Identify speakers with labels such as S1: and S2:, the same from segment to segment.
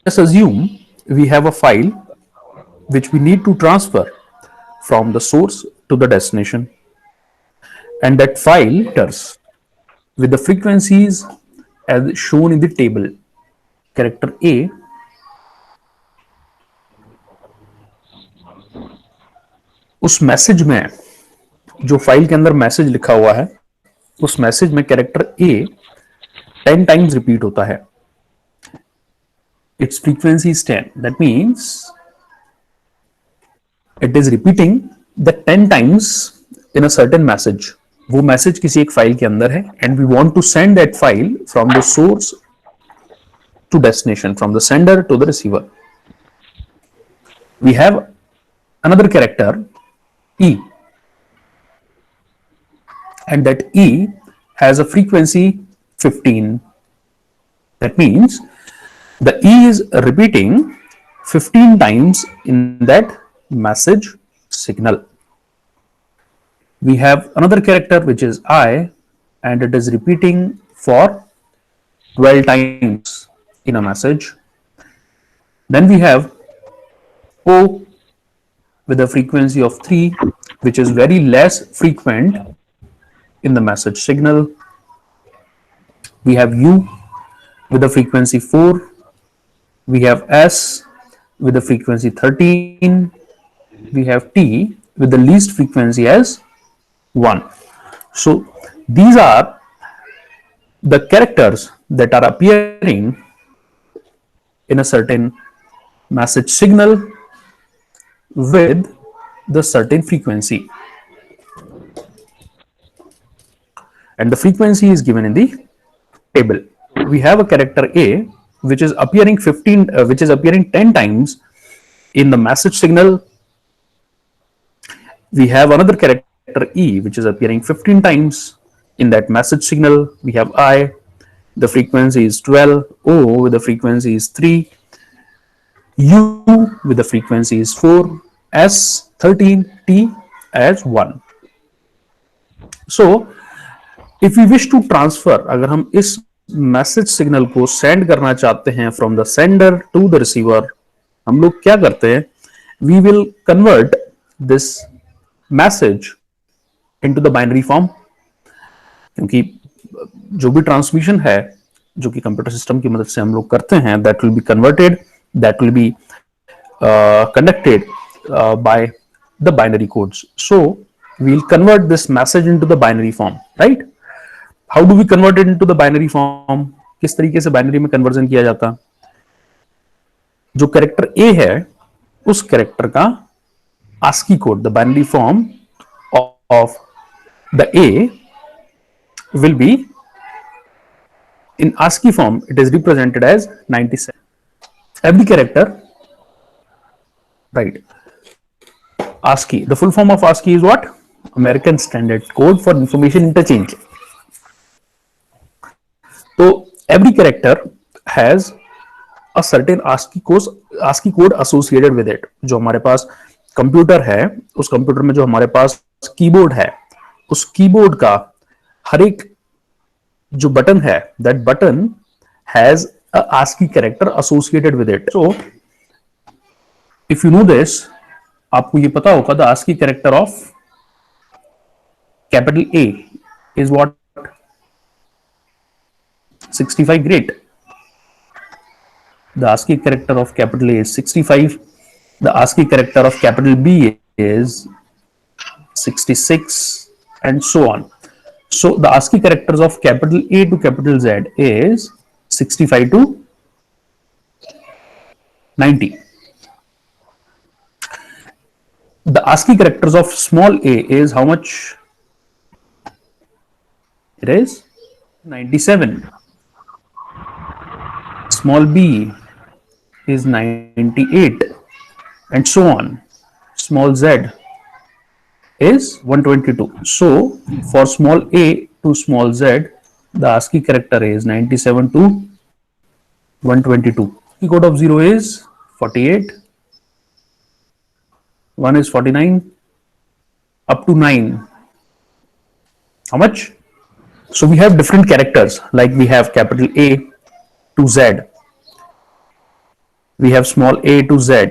S1: us assume we have a file which we need to transfer from the source to the destination, and that file enters with the frequencies as shown in the table. Character A उस message में, जो file के अंदर message लिखा हुआ है, उस message में कैरेक्टर ए 10 टाइम्स रिपीट होता है. Its frequency is 10. That means it is repeating the 10 times in a certain message. वो मैसेज किसी एक फाइल के अंदर है and we want to send that file from the source to destination, from the sender to the receiver. We have another character E, and that E has a frequency 15. That means the E is repeating 15 times in that message signal. We have another character which is I, and it is repeating for 12 times in a message. Then we have O with a frequency of 3, which is very less frequent in the message signal. We have U with a frequency 4. We have S with a frequency 13. We have T with the least frequency as 1. So these are the characters that are appearing in a certain message signal with the certain frequency, and the frequency is given in the table. We have a character A which is appearing 10 times in the message signal. We have another character E which is appearing 15 times in that message signal. We have I, the frequency is 12. O with the frequency is 3. U with the frequency is 4, S 13, T as 1. So if we wish to transfer, अगर हम इस message signal को send करना चाहते हैं from the sender to the receiver, हम लोग क्या करते हैं? We will convert this message into the binary form, क्योंकि जो भी ट्रांसमिशन है जो कि कंप्यूटर सिस्टम की मदद से हम लोग करते हैं, that will be converted, that will be conducted by the binary codes. So we'll convert this message into the binary form, right? How do we convert it into the binary form? किस तरीके से binary में conversion किया जाता? जो character A है उस character का ASCII code, the binary form of the A will be in ASCII form. It is represented as 97. Every character, right? ASCII, the full form of ASCII is what? American Standard Code for Information Interchange. So every character has a certain ASCII code associated with it. जो हमारे पास computer है, उस computer में जो हमारे पास keyboard है, उस keyboard का हर एक जो बटन है, that button has a ASCII character associated with it. So if you know this, आपको ये पता होगा, the ASCII character of capital A is what? 65. Great. The ASCII character of capital A is 65. The ASCII character of capital B is 66, and so on. So the ASCII characters of capital A to capital Z is 65 to 90. The ASCII characters of small a is how much? It is 97. Small b is 98, and so on. Small z is 122. So for small a to small z, the ASCII character is 97 to 122. The code of 0 is 48, 1 is 49, up to 9. How much? So we have different characters, like we have capital A to Z. we have small a to z,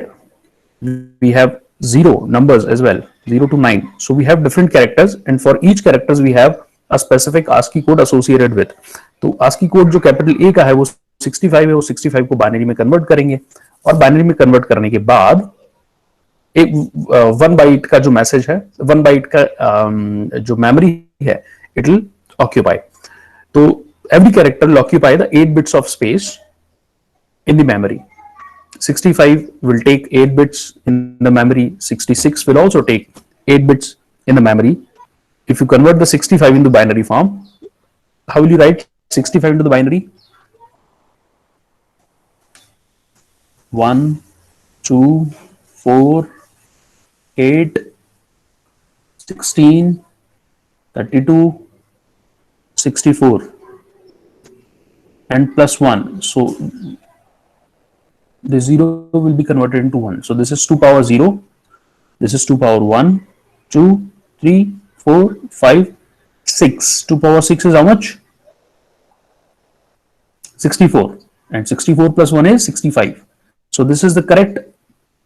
S1: we have zero numbers as well, 0 to 9. So we have different characters, and for each characters we have a specific ASCII code associated with. तो ASCII code जो capital A का है वो 65 है, वो 65 को binary में convert करेंगे, और बाइनरी में कन्वर्ट करने के बाद एक 1 बाइट का जो मैसेज है, 1 बाइट का जो मेमोरी है, इट विल ऑक्यूपाई. तो every character will occupy the 8 bits of space in the memory. 65 will take 8 bits in the memory. 66 will also take 8 bits in the memory. If you convert the 65 into binary form, how will you write 65 into the binary? 1, 2, 4, 8, 16, 32, 64. And plus 1, so the 0 will be converted into 1. So this is 2 power 0, this is 2 power 1, 2, 3, 4, 5, 6. 2 power 6 is how much? 64, and 64 plus 1 is 65. So this is the correct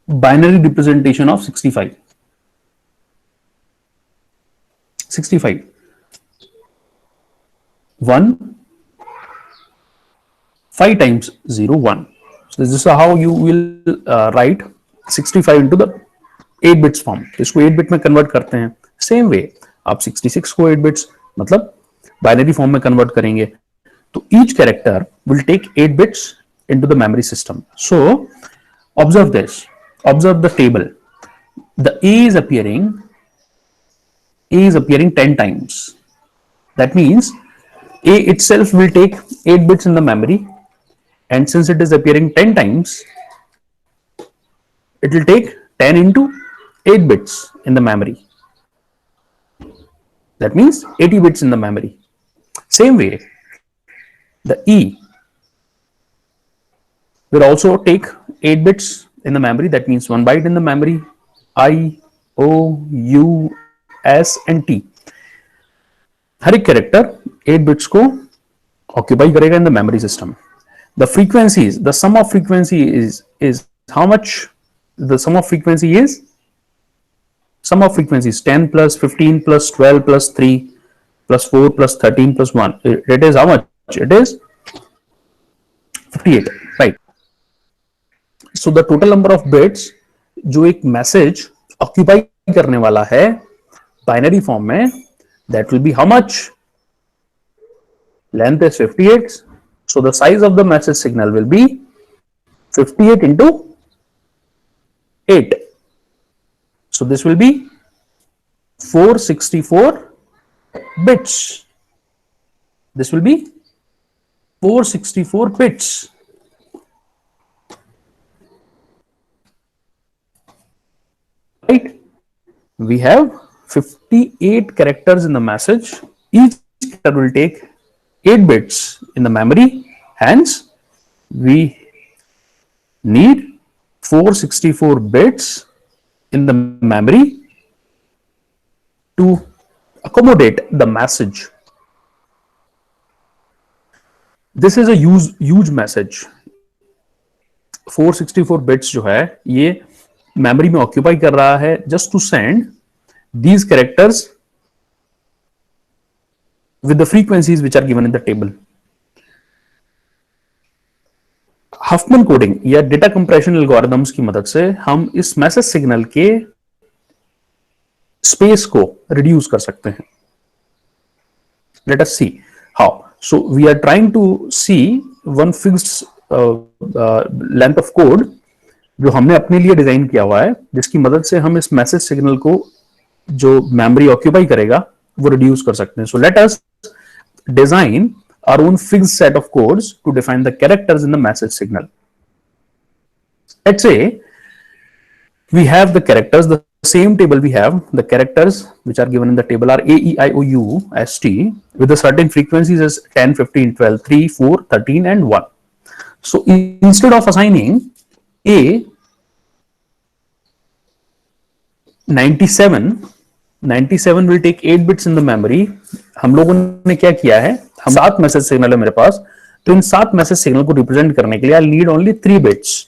S1: binary representation of 65. 65. 1, 5 times 0, 1. So this is how you will write 65 into the 8 bits form. इसको 8 bit में convert करते हैं. Same way आप 66 को 8 bits मतलब binary form में convert करेंगे. तो each character will take 8 bits into the memory system. So observe this. Observe the table. The A is appearing 10 times. That means A itself will take 8 bits in the memory. And since it is appearing 10 times, it will take 10 into 8 bits in the memory. That means 80 bits in the memory. Same way, the E will also take 8 bits in the memory. That means 1 byte in the memory. I, O, U, S and T. हर एक character 8 bits को occupy करेगा in the memory system. The frequencies, the sum of frequency is how much? The sum of frequency is 10 plus 15 plus 12 plus 3 plus 4 plus 13 plus 1. It is how much? It is 58, right? So the total number of bits जो एक message occupy करने वाला है binary form में, that will be how much? Length is 58. So the size of the message signal will be 58 into 8. So this will be 464 bits. This will be 464 bits. Right? We have 58 characters in the message. Each character will take 8 bits in the memory. Hence, we need 464 bits in the memory to accommodate the message. This is a huge message. 464 bits जो है ये memory में occupy कर रहा है just to send these characters with the frequencies which are given in the table. Huffman coding या data compression algorithms की मदद से हम इस मैसेज सिग्नल के स्पेस को रिड्यूस कर सकते हैं. Let us see how. So we are trying to see one fixed length of code जो हमने अपने लिए डिजाइन किया हुआ है, जिसकी मदद से हम इस मैसेज सिग्नल को जो मेमोरी ऑक्यूपाई करेगा वो रिड्यूस कर सकते हैं. So let us design our own fixed set of codes to define the characters in the message signal. Let's say we have the characters, the same table we have, the characters which are given in the table are A, E, I, O, U, S, T with the certain frequencies as 10, 15, 12, 3, 4, 13 and 1. So instead of assigning A 97 will take 8 bits in the memory. हम लोगों ने क्या किया है, हम 7 message signal है मेरे पास, तो इन 7 मैसेज सिग्नल को रिप्रेजेंट करने के लिए I need only 3 bits.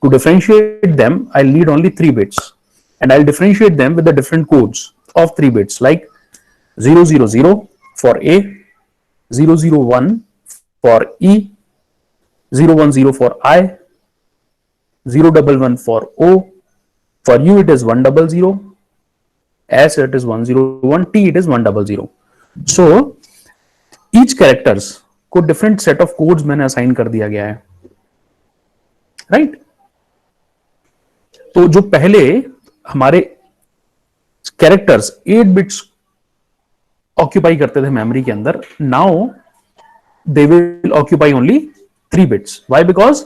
S1: To differentiate them, I'll need only 3 bits, and I'll differentiate them with the different codes of 3 bits, like 000 for A, 001 for E, 010 for I, 011 for O. For U it is 100, S it is 101, T it is 100. So each characters को different set of codes मैंने assign कर दिया गया है, right? तो जो पहले हमारे कैरेक्टर्स 8 बिट्स ऑक्यूपाई करते थे मेमोरी के अंदर, now they will occupy only 3 bits. Why? Because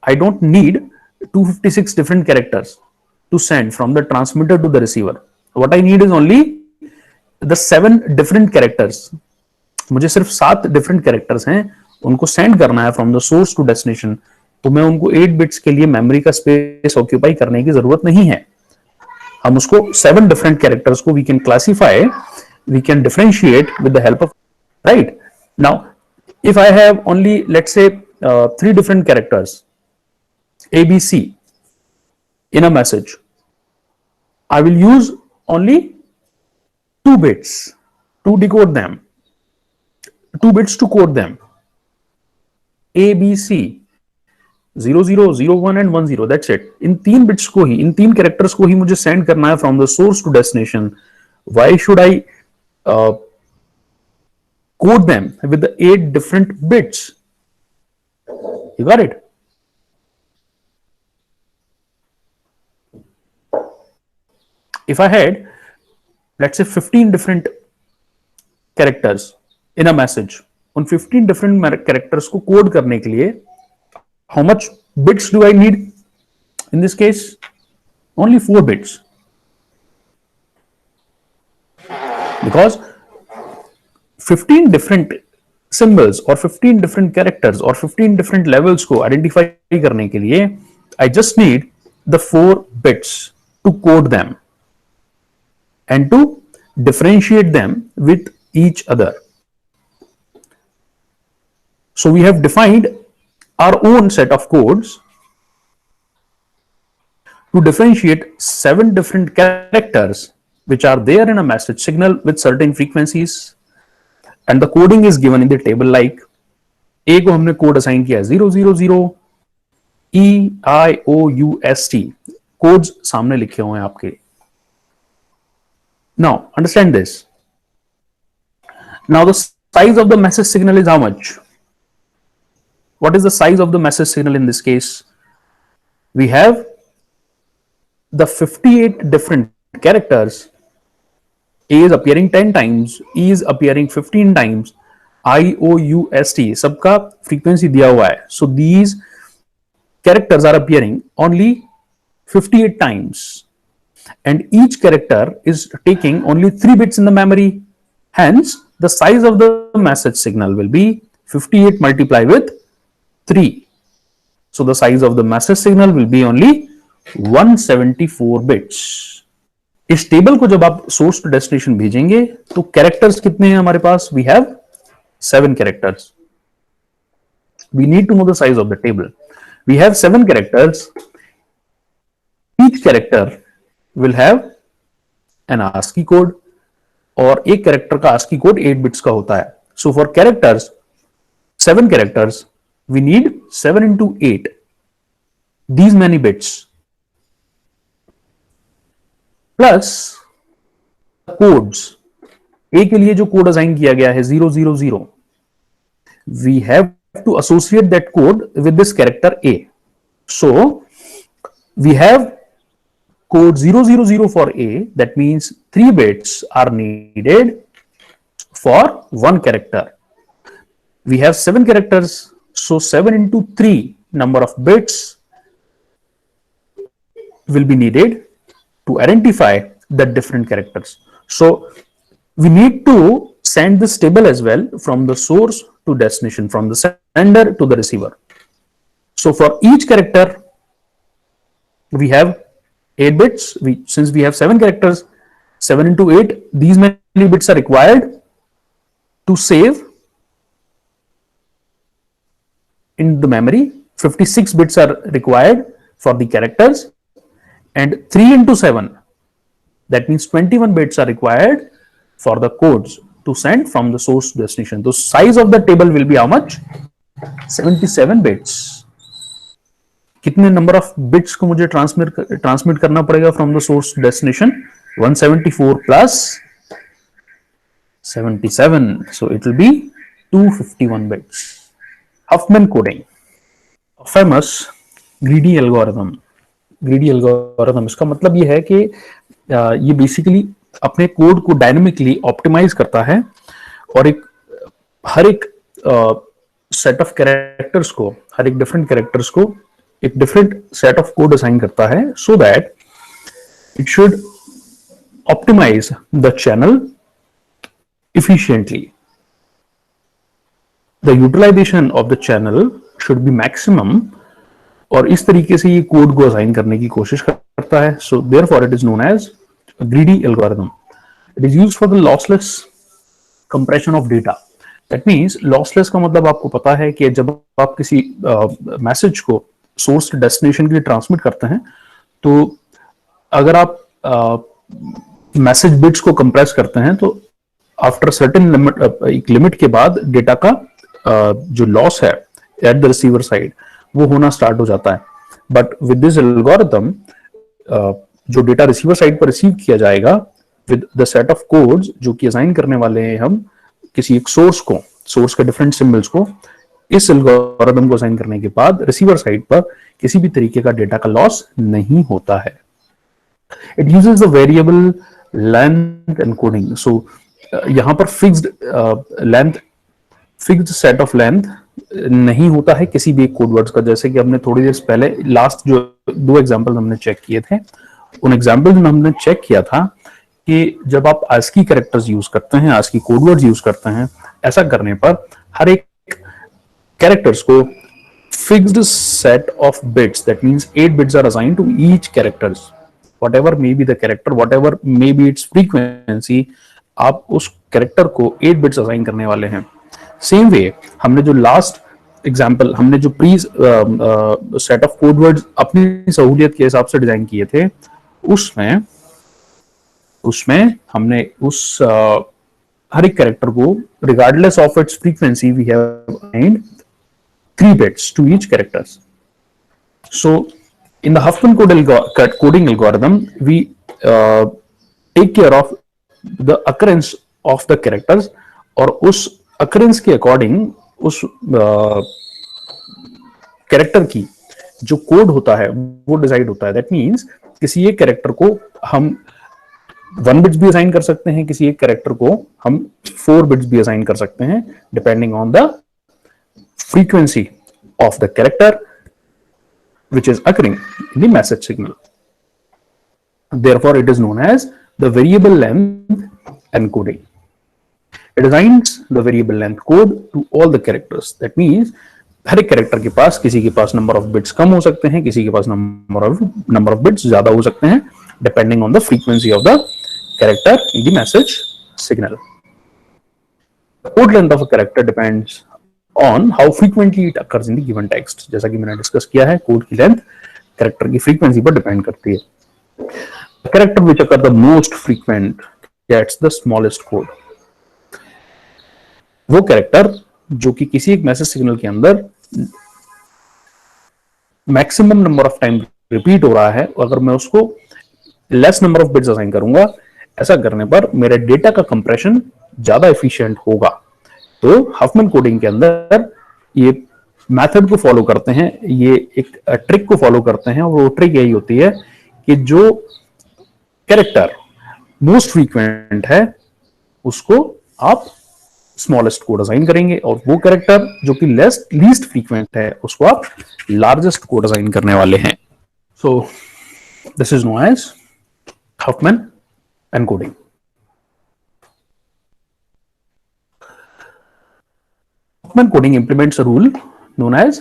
S1: I don't need 256 different characters to send from the transmitter to the receiver. What I need is only the 7 different characters. मुझे सिर्फ 7 different characters हैं, उनको send करना है from the source to destination. तो मैं उनको 8 bits के लिए मेमोरी का स्पेस ऑक्यूपाई करने की जरूरत नहीं है. हम उसको 7 different characters को we can classify, we can differentiate with the help of, right? Now, if I have only, let's say, 3 different characters, A, B, C, in a message, I will use only 2 bits to decode them, 2 bits to code them. A, B, C, 00, 01 and 10. That's it. In 3 bits को ही, इन 3 characters को ही मुझे send करना है from the source to destination. Why should I code them with the 8 different bits? You got it? If I had, let's say, 15 different characters in a message, उन 15 different characters को code करने के लिए, how much bits do I need? In this case, only 4 bits. Because 15 different symbols or 15 different characters or 15 different levels को identify करने के लिए, I just need the 4 bits to code them and to differentiate them with each other. So we have defined our own set of codes to differentiate 7 different characters which are there in a message signal with certain frequencies, and the coding is given in the table. Like A को हमने code assign किया 000 EIOUST, codes सामने लिखे हुए हैं आपके. Now understand this. Now the size of the message signal is how much? What is the size of the message signal in this case? We have the 58 different characters. A is appearing 10 times, E is appearing 15 times, IOUST सबका frequency दिया हुआ है. So these characters are appearing only 58 times, and each character is taking only 3 bits in the memory. Hence, the size of the message signal will be 58 multiplied with 3. So the size of the message signal will be only 174 bits. इस table को जब आप source to destination भेजेंगे तो characters कितने हैं हमारे पास? We have 7 characters. We need to know the size of the table. We have 7 characters. Each character will have an ASCII code, और एक कैरेक्टर का ASCII कोड 8 बिट्स का होता है. So for characters, 7 characters, we need 7 into 8, these many bits, plus codes. A के लिए जो code assign किया गया है 000, we have to associate that code with this character A. So we have code 000 for A. That means 3 bits are needed for one character. We have 7 characters. So 7 into 3 number of bits will be needed to identify the different characters. So we need to send this table as well from the source to destination, from the sender to the receiver. So for each character, we have 8 bits. Since we have 7 characters, 7 into 8, these many bits are required to save in the memory. 56 bits are required for the characters, and 3 into 7, that means 21 bits are required for the codes to send from the source to destination. The size of the table will be how much? 77 bits. कितने number of bits को मुझे transmit करना पड़ेगा from the source to destination? 174 plus 77, so it will be 251 bits. Huffman coding, a famous greedy algorithm. Greedy algorithm, इसका मतलब ये है कि ये बेसिकली अपने कोड को डायनेमिकली ऑप्टिमाइज करता है और हर एक सेट ऑफ कैरेक्टर्स को, हर एक डिफरेंट कैरेक्टर्स को एक different set of code assign करता है, so that it should optimize the channel efficiently. The utilization of the channel should be maximum, और इस तरीके से ये कोड को असाइन करने की कोशिश करता है. So therefore it is known as a greedy algorithm. It is used for the lossless compression of data. That means lossless का मतलब आपको पता है कि जब आप किसी मैसेज को सोर्स डेस्टिनेशन के लिए ट्रांसमिट करते हैं, तो अगर आप मैसेज बिट्स को कंप्रेस करते हैं तो आफ्टर सर्टेन लिमिट, एक लिमिट के बाद डेटा का जो लॉस है एट द रिसीवर साइड वो होना स्टार्ट हो जाता है. बट विद दिस एल्गोरिथम जो डेटा रिसीवर साइड पर रिसीव किया जाएगा with the set of codes जो कि असाइन करने वाले हैं हम किसी एक सोर्स के डिफरेंट सिंबल्स को, इस एल्गोरिथम को असाइन करने के बाद रिसीवर साइड पर किसी भी तरीके का डेटा का लॉस नहीं होता है. It uses the variable length encoding. So यहां पर fixed length, fixed set of length नहीं होता है किसी भी कोड वर्ड्स का. जैसे कि हमने थोड़ी देर पहले लास्ट जो 2 एग्जांपल हमने चेक किए थे, उन एग्जांपल्स में हमने चेक किया था कि जब आप ASCII कैरेक्टर्स यूज करते हैं, ASCII कोड वर्ड्स यूज करते हैं, ऐसा करने पर हर एक कैरेक्टर्स को fixed set of bits, that means 8 bits are assigned to each characters, whatever may be the character, whatever may be its frequency, आप उस कैरेक्टर को 8 बिट्स असाइन करने वाले हैं. सेम वे हमने जो लास्ट एग्जांपल, हमने जो pre set of code words अपनी सहूलियत के हिसाब से डिजाइन किए थे, उसमें हमने उस हर एक कैरेक्टर को regardless of its frequency we have assigned 3 bits to each characters. So in the Huffman coding algorithm, we take care of the occurrence of the characters, और उस occurrence के according उस कैरेक्टर की जो कोड होता है वो डिसाइड होता है. दैट मीन्स किसी एक कैरेक्टर को हम 1 बिट्स भी असाइन कर सकते हैं, किसी एक कैरेक्टर को हम 4 बिट्स भी असाइन कर सकते हैं, depending on the frequency of the character which is occurring in the message signal. Therefore, it is known as the variable length encoding. It assigns the variable length code to all the characters. That means हर एक character के पास, किसी के पास number of bits कम हो सकते हैं, किसी के पास number of bits ज्यादा हो सकते हैं, depending on the frequency of the character in the message signal. Code length of a character depends on how frequently it occurs in the given text. जैसा कि मैंने डिस्कस किया है, कोड की लेंथ कैरेक्टर की फ्रीक्वेंसी पर depend करती है. The character which occur the most frequent gets the smallest code. वो कैरेक्टर जो कि किसी एक मैसेज सिग्नल के अंदर maximum number of time repeat हो रहा है, अगर मैं उसको less number of bits assign करूंगा, ऐसा करने पर मेरे डेटा का कंप्रेशन ज्यादा एफिशिएंट होगा. तो हफमैन कोडिंग के अंदर ये मेथड को फॉलो करते हैं, ये एक ट्रिक को फॉलो करते हैं, और वो ट्रिक यही होती है कि जो कैरेक्टर मोस्ट फ्रीक्वेंट है उसको आप स्मॉलेस्ट कोड असाइन करेंगे, और वो कैरेक्टर जो कि लीस्ट फ्रीक्वेंट है उसको आप लार्जेस्ट कोड असाइन करने वाले हैं. So this is known as Huffman encoding. Huffman coding implements a rule known as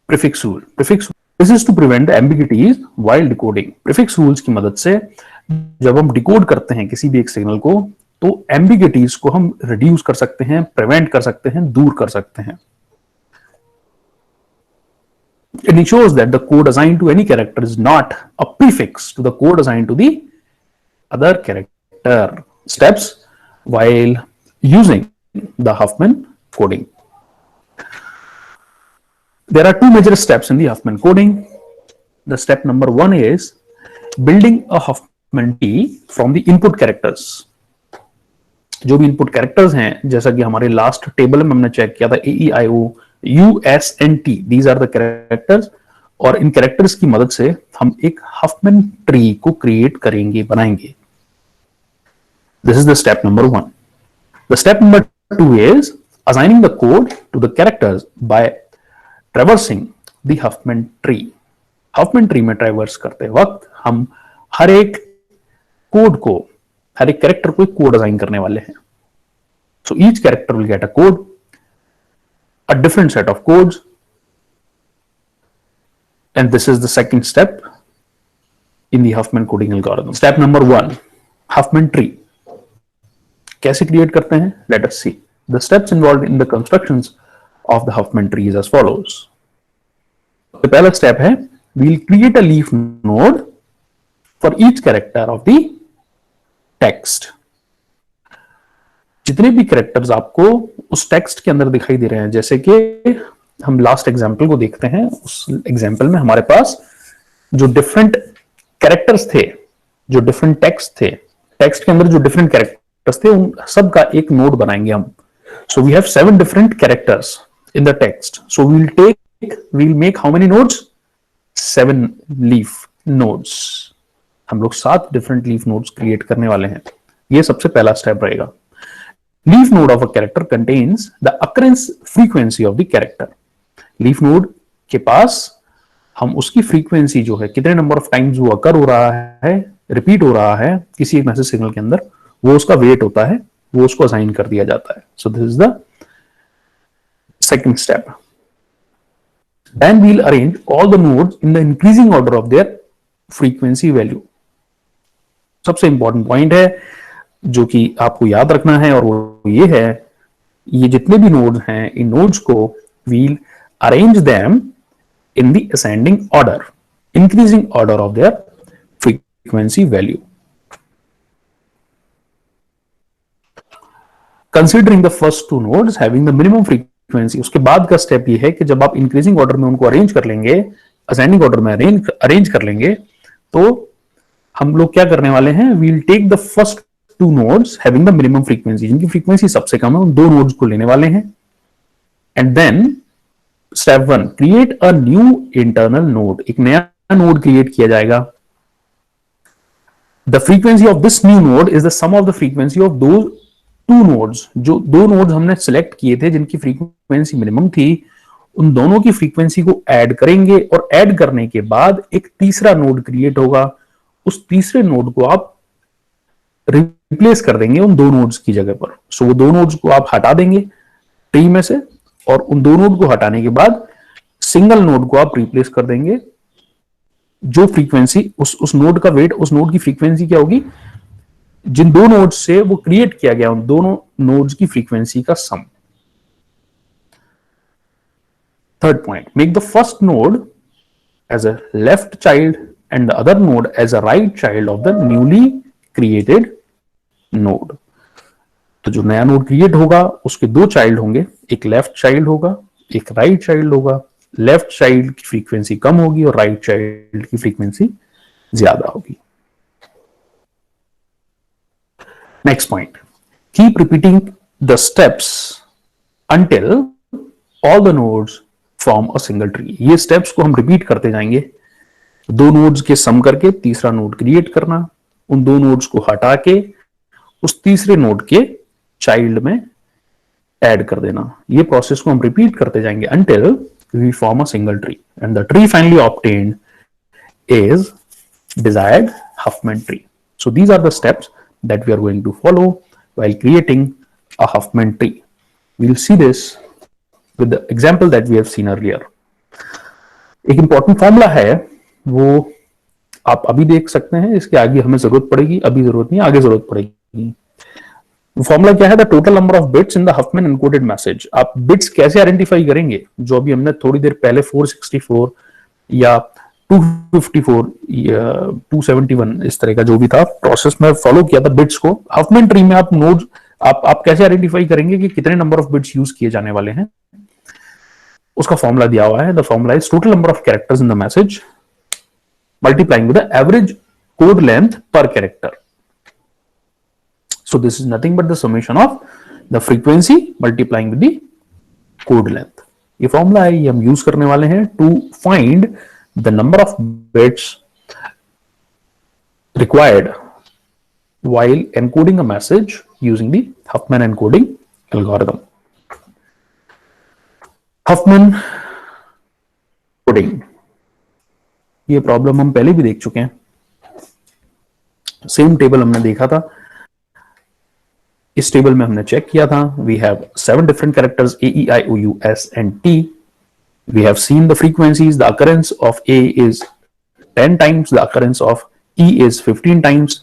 S1: prefix rule. This is to prevent the ambiguities while decoding. Prefix rules की मदद से जब हम डिकोड करते हैं किसी भी एक सिग्नल को, तो एम्बिगिटीज को हम रिड्यूस कर सकते हैं, प्रिवेंट कर सकते हैं, दूर कर सकते हैं. It ensures that the code assigned to any character is not a prefix to the code assigned to the other character. Steps while using the Huffman coding. There are two major steps in the Huffman coding. The step number one is building a Huffman tree from the input characters. जो भी input characters हैं, जैसा कि हमारे last table में हमने check किया था, AEIO, USNT, these are the characters, और इन कैरेक्टर्स की मदद से हम एक हफमैन ट्री को क्रिएट करेंगे, बनाएंगे. This is the step number one. The step number two is assigning the code to the characters by traversing the Huffman tree. Huffman tree में ट्रैवर्स करते वक्त हम हर एक कोड को, हर एक कैरेक्टर को एक कोड असाइन करने वाले हैं. So each character will get a code, a different set of codes, and this is the second step in the Huffman coding algorithm. Step number one, Huffman tree. कैसे create करते हैं? Let us see. The steps involved in the constructions of the Huffman tree is as follows. तो पहला step है, we'll create a leaf node for each character of the text. जितने भी characters आपको उस टेक्स्ट के अंदर दिखाई दे रहे हैं, जैसे कि हम लास्ट एग्जांपल को देखते हैं, उस एग्जांपल में हमारे पास जो डिफरेंट कैरेक्टर्स थे, जो डिफरेंट टेक्स्ट थे, टेक्स्ट के अंदर जो डिफरेंट कैरेक्टर्स थे, उन सब का एक नोड बनाएंगे हम. So we have 7 different characters in the text. So we'll make how many nodes? 7 leaf nodes. हम लोग 7 डिफरेंट लीफ नोड्स क्रिएट करने वाले हैं. ये सबसे पहला स्टेप रहेगा. Leaf node of a character contains the occurrence frequency of the character. Leaf node के पास हम उसकी फ्रीक्वेंसी जो है, कितने नंबर ऑफ टाइम्स वो अकर हो रहा है, रिपीट हो रहा है किसी एक मैसेज सिग्नल के अंदर, वो उसका वेट होता है, वो उसको असाइन कर दिया जाता है. सो this is the second step. Then we'll arrange all the nodes in the increasing order of their frequency value. सबसे इंपॉर्टेंट पॉइंट है जो कि आपको याद रखना है, और वो ये है, ये जितने भी नोड्स हैं, इन नोड्स को we'll arrange them in the ascending order, increasing order of their frequency value. Considering the first 2 nodes having the minimum frequency, उसके बाद का स्टेप ये है कि जब आप इंक्रीजिंग ऑर्डर में उनको अरेंज कर लेंगे, असेंडिंग ऑर्डर में अरेंज कर लेंगे, तो हम लोग क्या करने वाले हैं, we'll take the first 2 nodes having the minimum frequency, जिनकी फ्रीक्वेंसी सबसे कम है, उन 2 नोड्स को लेने वाले हैं. And then step 1, create a new internal node. एक नया नोड क्रिएट किया जाएगा. The frequency of this new node is the sum of the frequency of दो 2 नोड्स. जो 2 नोड्स हमने सिलेक्ट किए थे जिनकी फ्रीक्वेंसी मिनिमम थी, उन दोनों की फ्रीक्वेंसी को ऐड करेंगे, और ऐड करने के बाद एक तीसरा नोड क्रिएट होगा. उस तीसरे नोड को आप रिप्लेस कर देंगे उन 2 नोड्स की जगह पर. सो वो 2 नोड्स को आप हटा देंगे ट्री में से, और उन 2 नोड को हटाने के बाद सिंगल नोड को आप रिप्लेस कर देंगे. जो फ्रीक्वेंसी उस नोड का वेट, उस नोड की फ्रीक्वेंसी क्या होगी, जिन 2 नोड्स से वो क्रिएट किया गया, उन दोनों नोड्स की फ्रीक्वेंसी का sum. Third point, make the first node as a left child and the other node as a right child of the newly created node. तो जो नया नोड क्रिएट होगा उसके 2 चाइल्ड होंगे, एक लेफ्ट चाइल्ड होगा, एक राइट चाइल्ड होगा. लेफ्ट चाइल्ड की फ्रीक्वेंसी कम होगी और राइट चाइल्ड की फ्रीक्वेंसी ज्यादा होगी. Next point, keep repeating the steps until all the nodes form a single tree. ये steps को हम repeat करते जाएंगे. 2 nodes के sum करके तीसरा node create करना, उन 2 nodes को हटा के उस तीसरे node के child में add कर देना. ये process को हम repeat करते जाएंगे until we form a single tree, and the tree finally obtained is desired Huffman tree. So these are the steps that we are going to follow while creating a Huffman tree. We'll see this with the example that we have seen earlier. एक important formula है, वो आप अभी देख सकते हैं, इसके आगे हमें जरूरत पड़ेगी, अभी जरूरत नहीं, आगे जरूरत पड़ेगी. फॉर्मूला क्या है? The total number of bits in the Huffman encoded message. आप बिट्स कैसे आइडेंटिफाई करेंगे? जो अभी हमने थोड़ी देर पहले 464 या 254 या 271, इस तरह का जो भी था प्रोसेस में फॉलो किया था बिट्स को। हफमैन ट्री में आप नोड आप कैसे आइडेंटिफाई करेंगे कि कितने नंबर ऑफ बिट्स यूज किए जाने वाले हैं, उसका फॉर्मूला दिया हुआ है। The formula is total number of characters in the message multiplying with the average code length per character. So this is nothing but the summation of the frequency multiplying with the code length. ये formula है, ये हम use करने वाले हैं to find the number of bits required while encoding a message using the Huffman encoding algorithm. Huffman coding, ये problem हम पहले भी देख चुके हैं, सेम टेबल हमने देखा था। इस टेबल में हमने चेक किया था, we have 7 different characters A, E, I, O, U, S and T. We have seen the frequencies. The occurrence of A is 10 times, the occurrence of E is 15 times,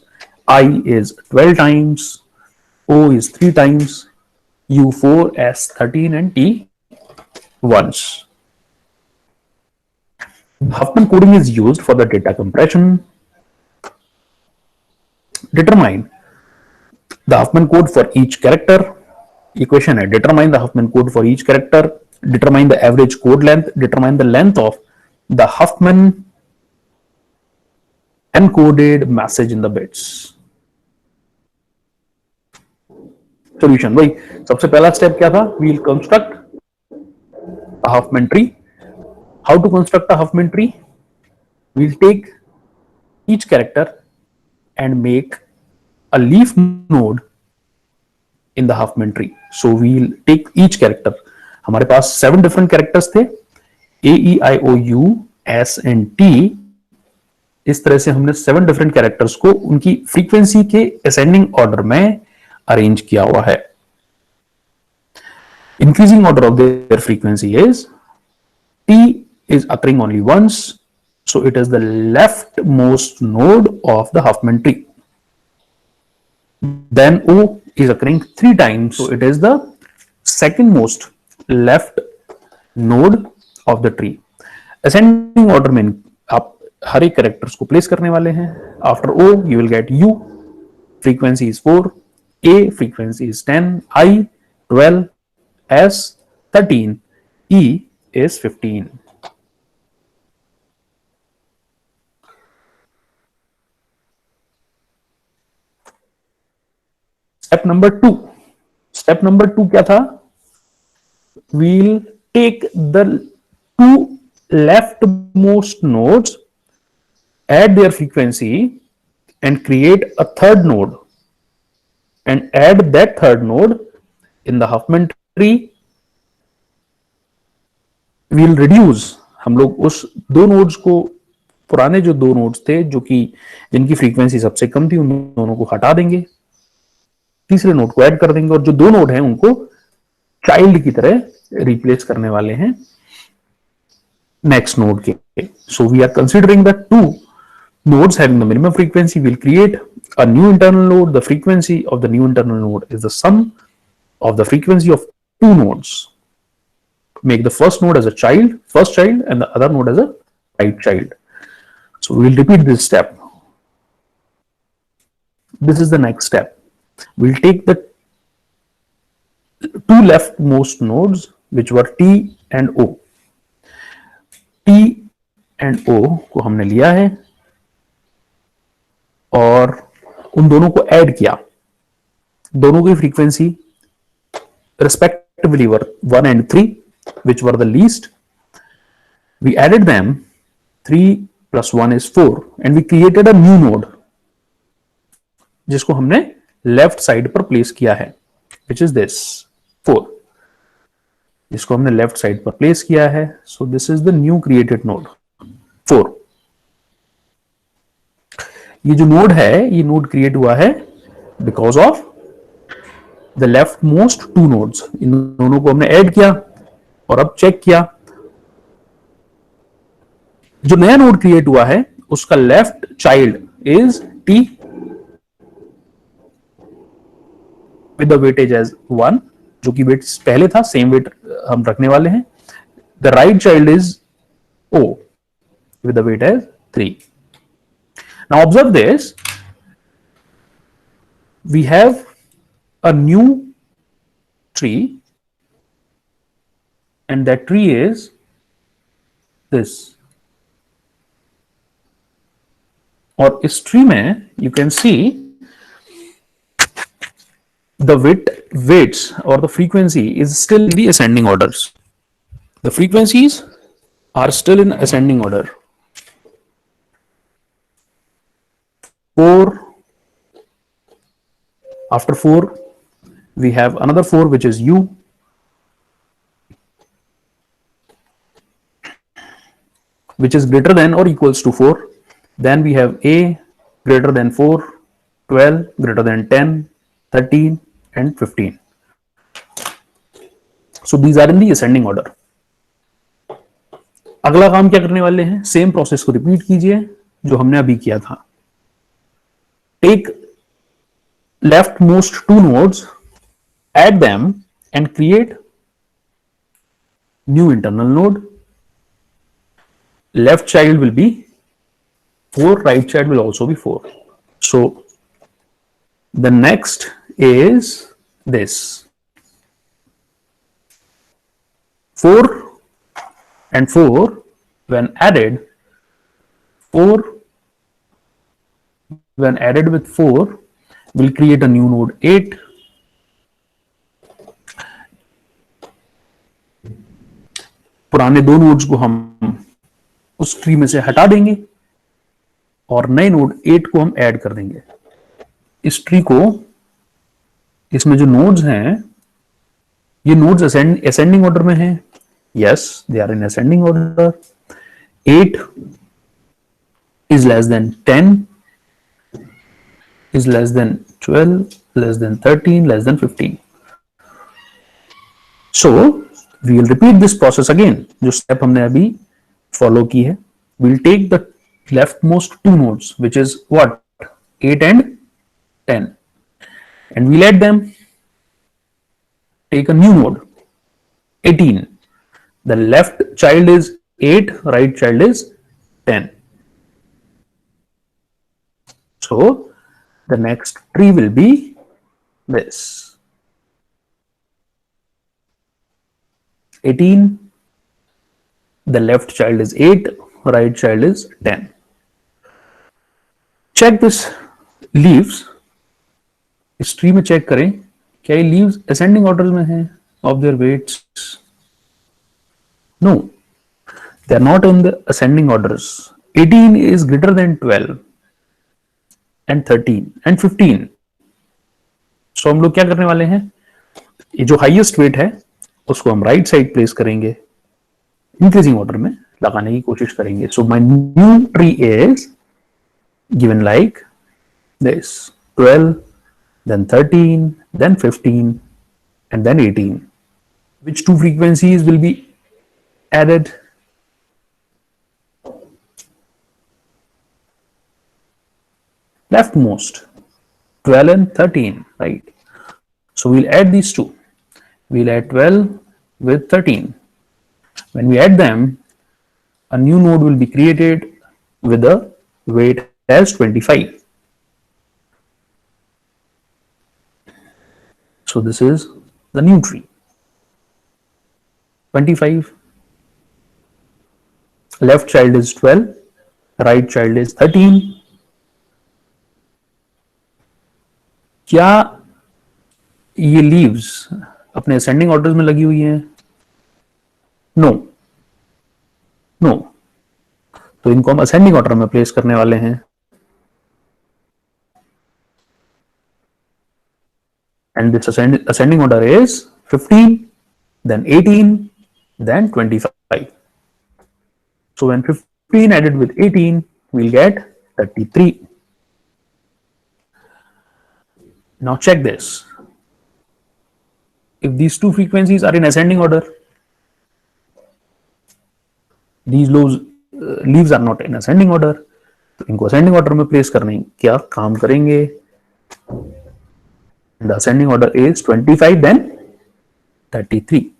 S1: I is 12 times, O is 3 times, U 4, S 13 and T once. Huffman coding is used for the data compression. Determine the Huffman code for each character. Equation है, determine the Huffman code for each character, determine the average code length, determine the length of the Huffman encoded message in the bits. Solution, भाई सबसे पहला step क्या था? We'll construct a Huffman tree. How to construct a Huffman tree? We'll take each character and make a leaf node in the Huffman tree. So we'll take each character. हमारे पास 7 different characters थे, A, E, I, O, U, S and T. इस तरह से हमने 7 different characters को उनकी frequency के ascending order में arrange किया हुआ है. Increasing order of their frequency is T is occurring only once, so it is the leftmost node of the Huffman tree. Then O is occurring 3 times, so it is the second most left node of the tree. Ascending order में आप हर एक characters को place करने वाले हैं. After O you will get U, frequency is 4, A frequency is 10, I 12, S 13, E is 15. Step number 2. Step number 2 क्या था? We'll take the 2 leftmost nodes, add their frequency and create a third node and add that third node in the Huffman tree. We'll reduce, हम लोग उस 2 nodes को, पुराने जो 2 nodes थे जो कि जिनकी फ्रीक्वेंसी सबसे कम थी, उन दोनों को हटा देंगे, तीसरे नोड को ऐड कर देंगे और जो 2 नोड हैं उनको चाइल्ड की तरह रिप्लेस करने वाले हैं नेक्स्ट नोड के. So we are considering the 2 nodes having the minimum frequency. We'll create a new internal node. The frequency of the new internal node is the sum of the frequency of 2 nodes. Make the first node as a child, first child, and the other node as a right child. So we'll repeat this step. This is the next step. We'll take the 2 leftmost nodes, which were T and O. T and O को हमने लिया है और उन दोनों को add किया. दोनों की frequency respectively were 1 and 3, which were the least. We added them, 3 plus 1 is 4, and we created a new node जिसको हमने लेफ्ट साइड पर प्लेस किया है, which is this 4, जिसको हमने लेफ्ट साइड पर प्लेस किया है. So this is the new created node 4. ये जो नोड है, ये नोड क्रिएट हुआ है because of the left most 2 nodes. इन दोनों को हमने ऐड किया और अब चेक किया, जो नया नोड क्रिएट हुआ है उसका left child is T with the weightage as 1, जो कि वेट पहले था, सेम वेट हम रखने वाले हैं. The right child is O with the weight as 3. Now observe this. We have a new tree, and that tree is this. और इस ट्री में you can see the weights or the frequency is still in the ascending orders. The frequencies are still in ascending order. 4, after 4 we have another 4 which is U, which is greater than or equals to 4. Then we have A greater than 4, 12 greater than 10, 13 and 15. So these are in the ascending order. अगला काम क्या करने वाले हैं, same process को repeat कीजिए जो हमने अभी किया था. Take left most 2 nodes, add them and create new internal node. Left child will be 4, right child will also be 4. So the next is this 4 and 4 when added, 4 when added with 4 will create a new node 8. पुराने 2 nodes को हम उस tree में से हटा देंगे और नए नोड 8 को हम ऐड कर देंगे. इस ट्री को, इसमें जो नोड्स हैं ये नोड्स असेंडिंग ऑर्डर में हैं. Yes, they are in ascending order. 8 is less than 10, is less than 12, less than 13, less than 15. So we will repeat this process again. जो step हमने अभी follow की है. We'll take the leftmost 2 nodes, which is what? 8 and 10, and we'll add them. Take a new node 18. The left child is 8, right child is 10. So the next tree will be this 18. The left child is 8, right child is 10. Check this leaves. इस tree में check करें क्या ये leaves ascending order में हैं of their weights. No, they are not in the ascending orders. 18 is greater than 12 and 13 and 15. So हम लोग क्या करने वाले हैं, ये जो हाईएस्ट वेट है उसको हम राइट साइड प्लेस करेंगे, इंक्रीजिंग ऑर्डर में लगाने की कोशिश करेंगे. So my new tree is given like this: 12, then 13, then 15, and then 18. Which 2 frequencies will be added? Leftmost 12 and 13, right? So we'll add these 2. We'll add 12 with 13. When we add them, a new node will be created with the weight as 25. So this is the new tree. 25. Left child is 12, right child is 13. क्या ये leaves अपने ascending order में लगी हुई हैं? No, no. तो इनको हम असेंडिंग ऑर्डर में प्लेस करने वाले हैं. And this ascending order is 15, then 18, then 25. So when 15 added with 18, we'll get 33. Now check this. If these 2 frequencies are in ascending order, these leaves are not in ascending order. तो इनको ascending order में place करने क्या काम करेंगे? The ascending order is 25, then 33.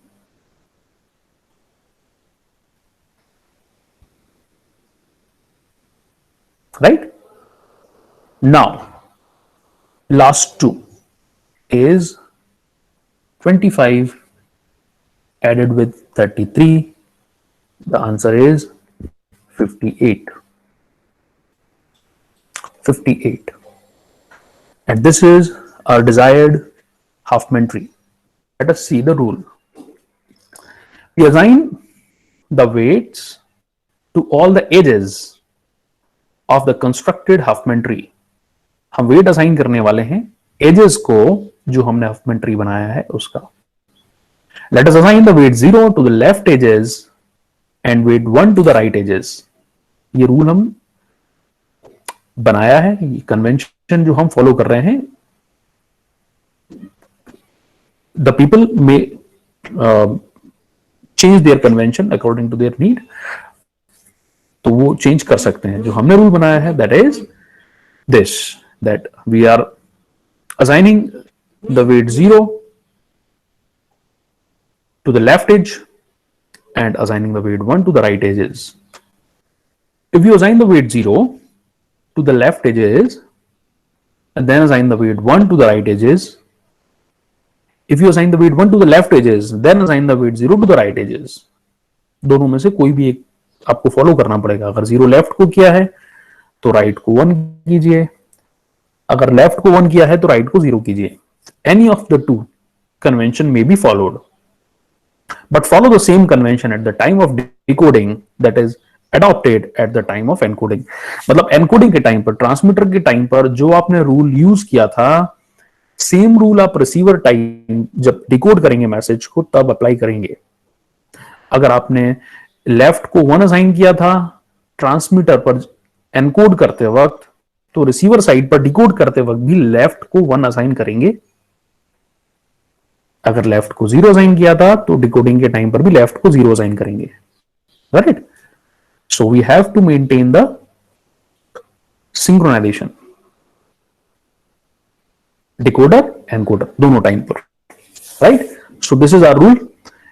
S1: right? Now last two is 25 added with 33. The answer is 58. 58. And this is our desired Huffman tree. Let us see the rule. We assign the weights to all the edges of the constructed Huffman tree. हम weight assign करने वाले हैं edges को जो हमने Huffman tree बनाया है उसका. Let us assign the weight 0 to the left edges and weight 1 to the right edges. ये रूल हम बनाया है, ये कन्वेंशन जो हम फॉलो कर रहे हैं. The people may change their convention according to their need. तो वो चेंज कर सकते हैं. जो हमने रूल बनाया है that is this, that we are assigning the weight 0 to the left edge and assigning the weight 1 to the right edges. If you assign the weight 0 to the left edges and then assign the weight 1 to the right edges, if you assign the weight 1 to the left edges then assign the weight 0 to the right edges, दोनों में से कोई भी एक आपको follow करना पड़ेगा. अगर 0 लेफ्ट को किया है तो राइट को 1 कीजिए, अगर लेफ्ट को 1 किया है तो राइट को 0 कीजिए. Any of the two convention may be followed, but follow the same convention at the time of decoding, that is adopted at the time of encoding. मतलब encoding के टाइम पर, ट्रांसमीटर के टाइम पर जो आपने rule use किया था, same rule आप रिसीवर टाइम जब डिकोड करेंगे मैसेज को तब अप्लाई करेंगे. अगर आपने लेफ्ट को 1 असाइन किया था ट्रांसमीटर पर एनकोड करते वक्त, तो रिसीवर साइड पर डिकोड करते वक्त भी लेफ्ट को 1 असाइन करेंगे. अगर लेफ्ट को 0 असाइन किया था तो डिकोडिंग के टाइम पर भी लेफ्ट को 0 असाइन करेंगे. Right? So we have to maintain the synchronization, decoder encoder दोनों टाइम पर. Right? So this is our rule,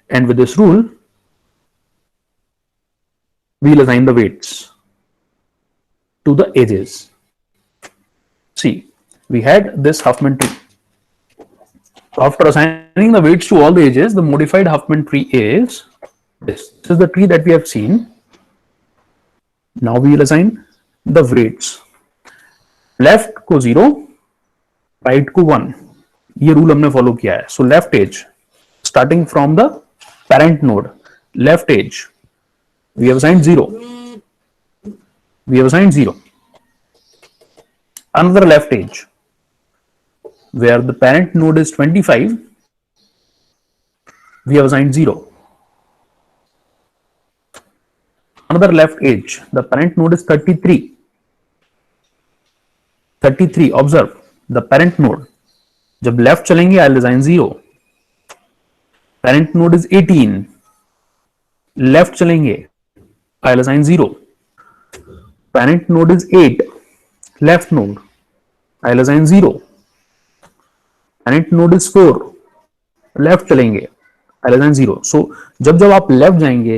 S1: and with this rule we'll assign the weights to the edges. See, we had this Huffman tree. After assigning the weights to all the edges, the modified Huffman tree is this. This is the tree that we have seen. Now we will assign the weights. Left को 0, right को 1. ये rule हमने follow किया है. So left edge, starting from the parent node, left edge, we have assigned 0. We have assigned 0. Another left edge where the parent node is 25, we have assigned 0. Another left edge, the parent node is 33. 33, observe the parent node. जब left चलेंगे I'll assign 0. Parent node is 18. Left चलेंगे I'll assign 0. Parent node is 8. Left node, I'll assign 0. Parent node is 4. Left चलेंगे I'll assign 0. So जब जब आप left जाएंगे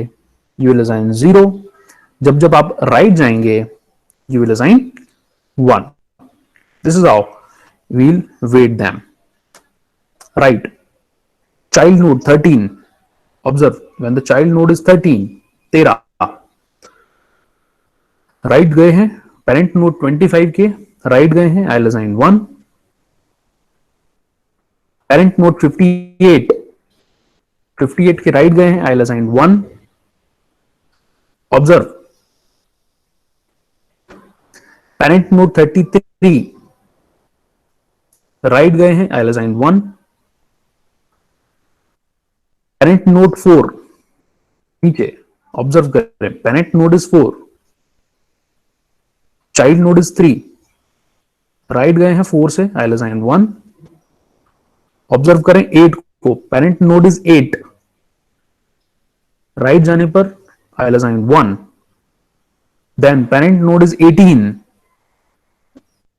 S1: you will assign 0. जब जब आप right जाएंगे you will assign 1. This is how we'll weight them. Right. Child node 13. Observe, when the child node is 13, 13. Right गए हैं, पेरेंट नोड 25 के राइट गए हैं, आई विल असाइन 1. पेरेंट नोड 58 के राइट गए हैं, आई will assign 1. Observe, parent node 33 right गए हैं, आई विल असाइन 1. पेरेंट नोड 4 नीचे, ऑब्जर्व करें, parent node is 4, child node is 3, right गए हैं 4 से, आई विल असाइन 1. ऑब्जर्व करें 8 को, पेरेंट नोड इज 8, राइट जाने पर I will assign 1. Then parent node is 18,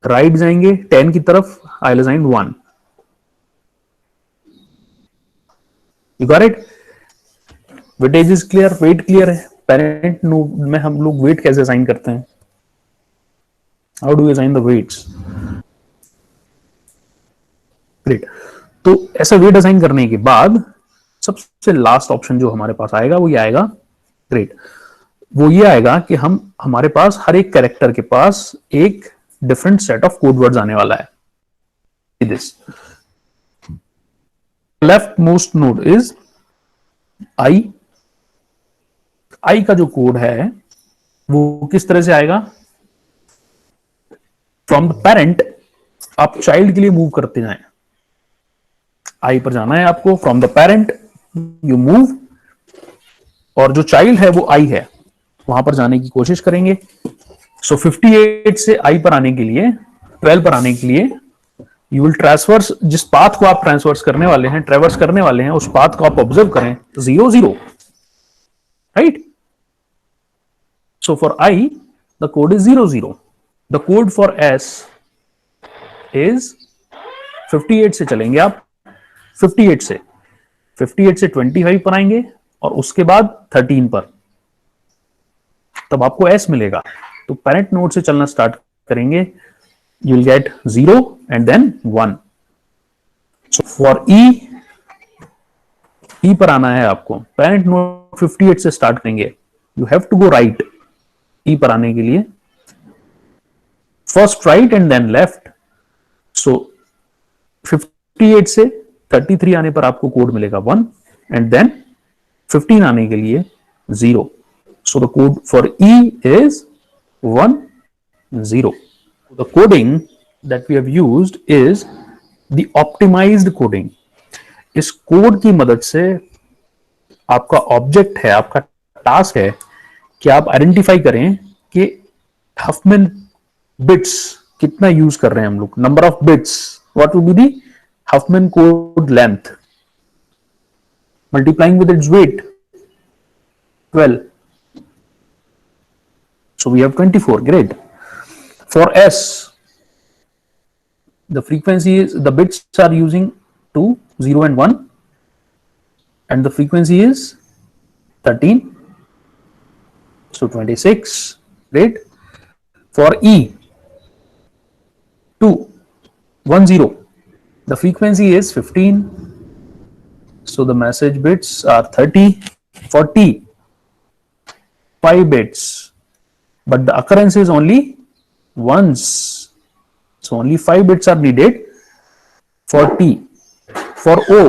S1: right जाएंगे 10 की तरफ, I will assign 1. You got it? Weightage is clear, weight clear है. पेरेंट नोड में हम लोग वेट कैसे असाइन करते हैं? How do we assign the weights? Great. तो ऐसा वेट असाइन करने के बाद सबसे लास्ट ऑप्शन जो हमारे पास आएगा वो ये आएगा. ग्रेट. वो ये आएगा कि हम हमारे पास हर एक कैरेक्टर के पास एक different set of code words आने वाला है. This left most node is I. I का जो कोड है वो किस तरह से आएगा? फ्रॉम द पेरेंट आप चाइल्ड के लिए मूव करते जाएं. आई पर जाना है आपको. From the parent you move, और जो चाइल्ड है वो आई है, वहां पर जाने की कोशिश करेंगे. सो 58 से आई पर आने के लिए, 12 पर आने के लिए यू विल ट्रांसवर्स, जिस पाथ को आप ट्रांसवर्स करने वाले हैं, ट्रेवर्स करने वाले हैं, उस पाथ को आप ऑब्जर्व करें. 0 0, right. So for I the code is 0 0. The code for S is 58 से चलेंगे आप. 58 से 25 पर आएंगे और उसके बाद 13 पर, तब आपको एस मिलेगा. तो पेरेंट नोड से चलना स्टार्ट करेंगे. You will get 0 and then 1. So for E पर आना है आपको. पेरेंट नोड 58 से स्टार्ट करेंगे. You have to go right. E पर आने के लिए first right and then left. So 58 से 33 आने पर आपको कोड मिलेगा 1 एंड देन 15 आने के लिए 0. So the code for E is 1 0. The coding that we have used is the optimized coding. इस कोड की मदद से आपका ऑब्जेक्ट है, आपका टास्क है कि आप आइडेंटिफाई करें कि हफमैन बिट्स कितना यूज कर रहे हैं हम लोग. Number of bits, what will be the Huffman code length multiplying with its weight 12. So we have 24. Great. For S, the frequency is, the bits are using 2 0 and 1, and the frequency is 13. So 26. Great. For E, 2 1 0, the frequency is 15. So the message bits are 30. For T, 5 bits, but the occurrence is only once, so only 5 bits are needed for T. For O,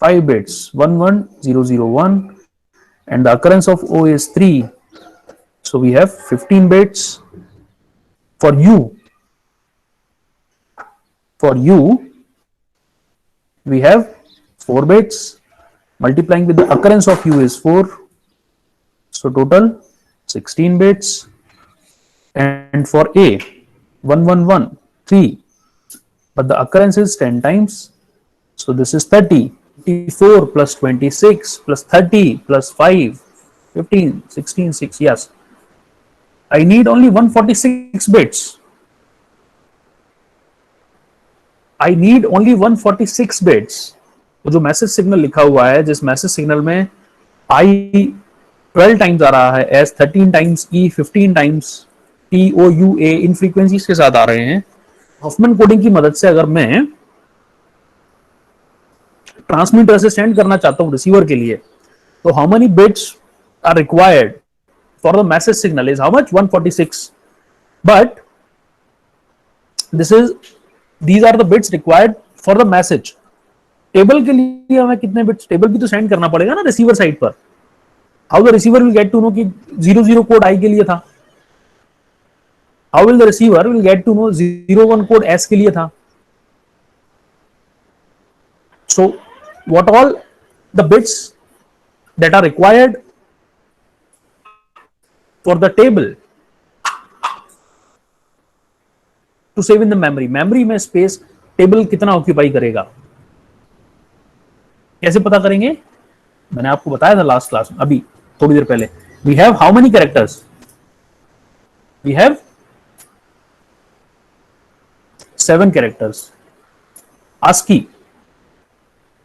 S1: 5 bits, 1 1 0 0 1, and the occurrence of O is 3, so we have 15 bits. For U we have 4 bits, multiplying with the occurrence of U is 4, so total 16 bits. And for A, 1 1 1 3, but the occurrence is 10 times, so this is 30. 24 plus 26 plus 30 plus 5 15 16 6. Yes, I need only 146 bits. I need only 146 bits. तो जो message signal लिखा हुआ है, जिस message signal में I 12 times आ रहा है, S 13 times, E 15 times, T O U A in frequencies के साथ आ रहे हैं. हफमैन कोडिंग की मदद से अगर मैं ट्रांसमीटर से सेंड करना चाहता हूं रिसीवर के लिए, तो how many bits are required for the message signal is how much 146. But these are the bits required for the message. Table के लिए हमें कितने बिट्स, टेबल भी तो सेंड करना पड़ेगा ना रिसीवर साइड पर. How the receiver will get to know कि 00 कोड आई के लिए था. How will the receiver will get to know 01 code S के लिए था. So what all the bits that are required for the table to save in the memory. Memory में space table कितना occupy करेगा, कैसे पता करेंगे? मैंने आपको बताया था लास्ट क्लास में, अभी थोड़ी देर पहले. We have how many characters? We have 7 characters. ASCII,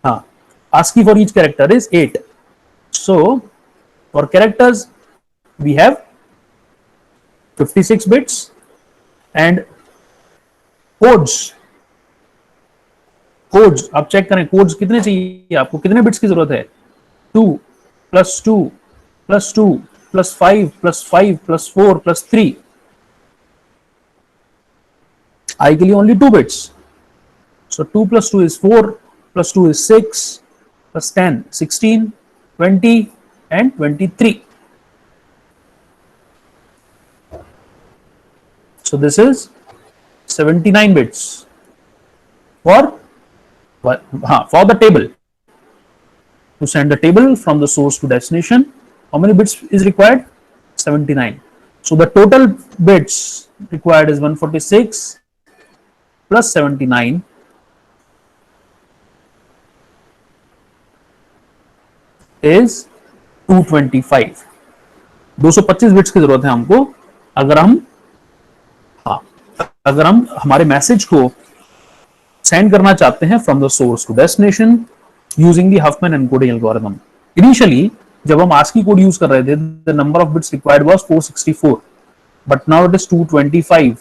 S1: हाँ, ASCII for each character is 8. So for characters we have 56 bits. And codes, codes आप चेक करें, कोड्स कितने चाहिए आपको, कितने बिट्स की जरूरत है, 2 plus 2 plus 2 plus 5 plus 5 plus 4 plus 3, I के लिए only 2 bits. So 2 plus 2 is 4 plus 2 is 6 plus 10 16 20 and 23. So this is 79 bits for for the table, to send the table from the source to destination. How many bits is required? 79. So the total bits required is 146 plus 79 is 225. 225 bits की जरूरत है हमको, अगर हम अगर हम हमारे message को सेंड करना चाहते हैं from the source to destination using the Huffman encoding algorithm. Initially जब हम ASCII कोड यूज कर रहे थे, the number of bits required was 464, but now it is 225,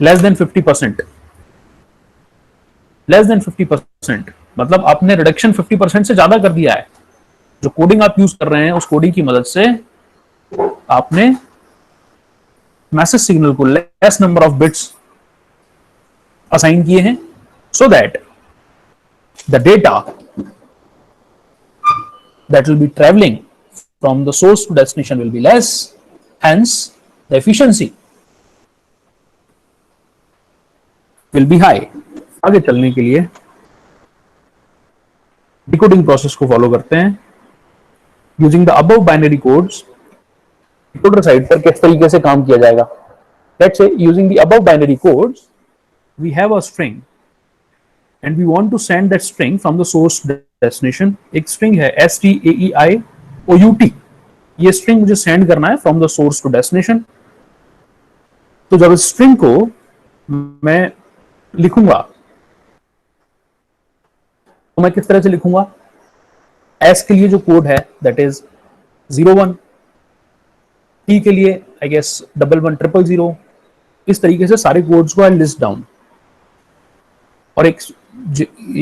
S1: less than 50%. Less than 50%, मतलब आपने रिडक्शन 50% से ज्यादा कर दिया है. जो कोडिंग आप यूज कर रहे हैं, उस कोडिंग की मदद से आपने मैसेज सिग्नल को less number of bits assign किए हैं, so that the data that will be traveling from the source to destination will be less, hence the efficiency will be high. आगे चलने के लिए डिकोडिंग प्रोसेस को follow करते हैं. Using the above binary codes, decoder side पर किस तरीके से काम किया जाएगा. Let's say using the above binary codes we have a string and we want to send that string from the source to destination. एक string है STAEIOUT, ये string मुझे send करना है from the source to destination. तो जब इस string को मैं लिखूंगा तो मैं किस तरह से लिखूंगा. S के लिए जो कोड है that is 01, T के लिए I guess 110000. इस तरीके से सारे कोड्स को I list down, और एक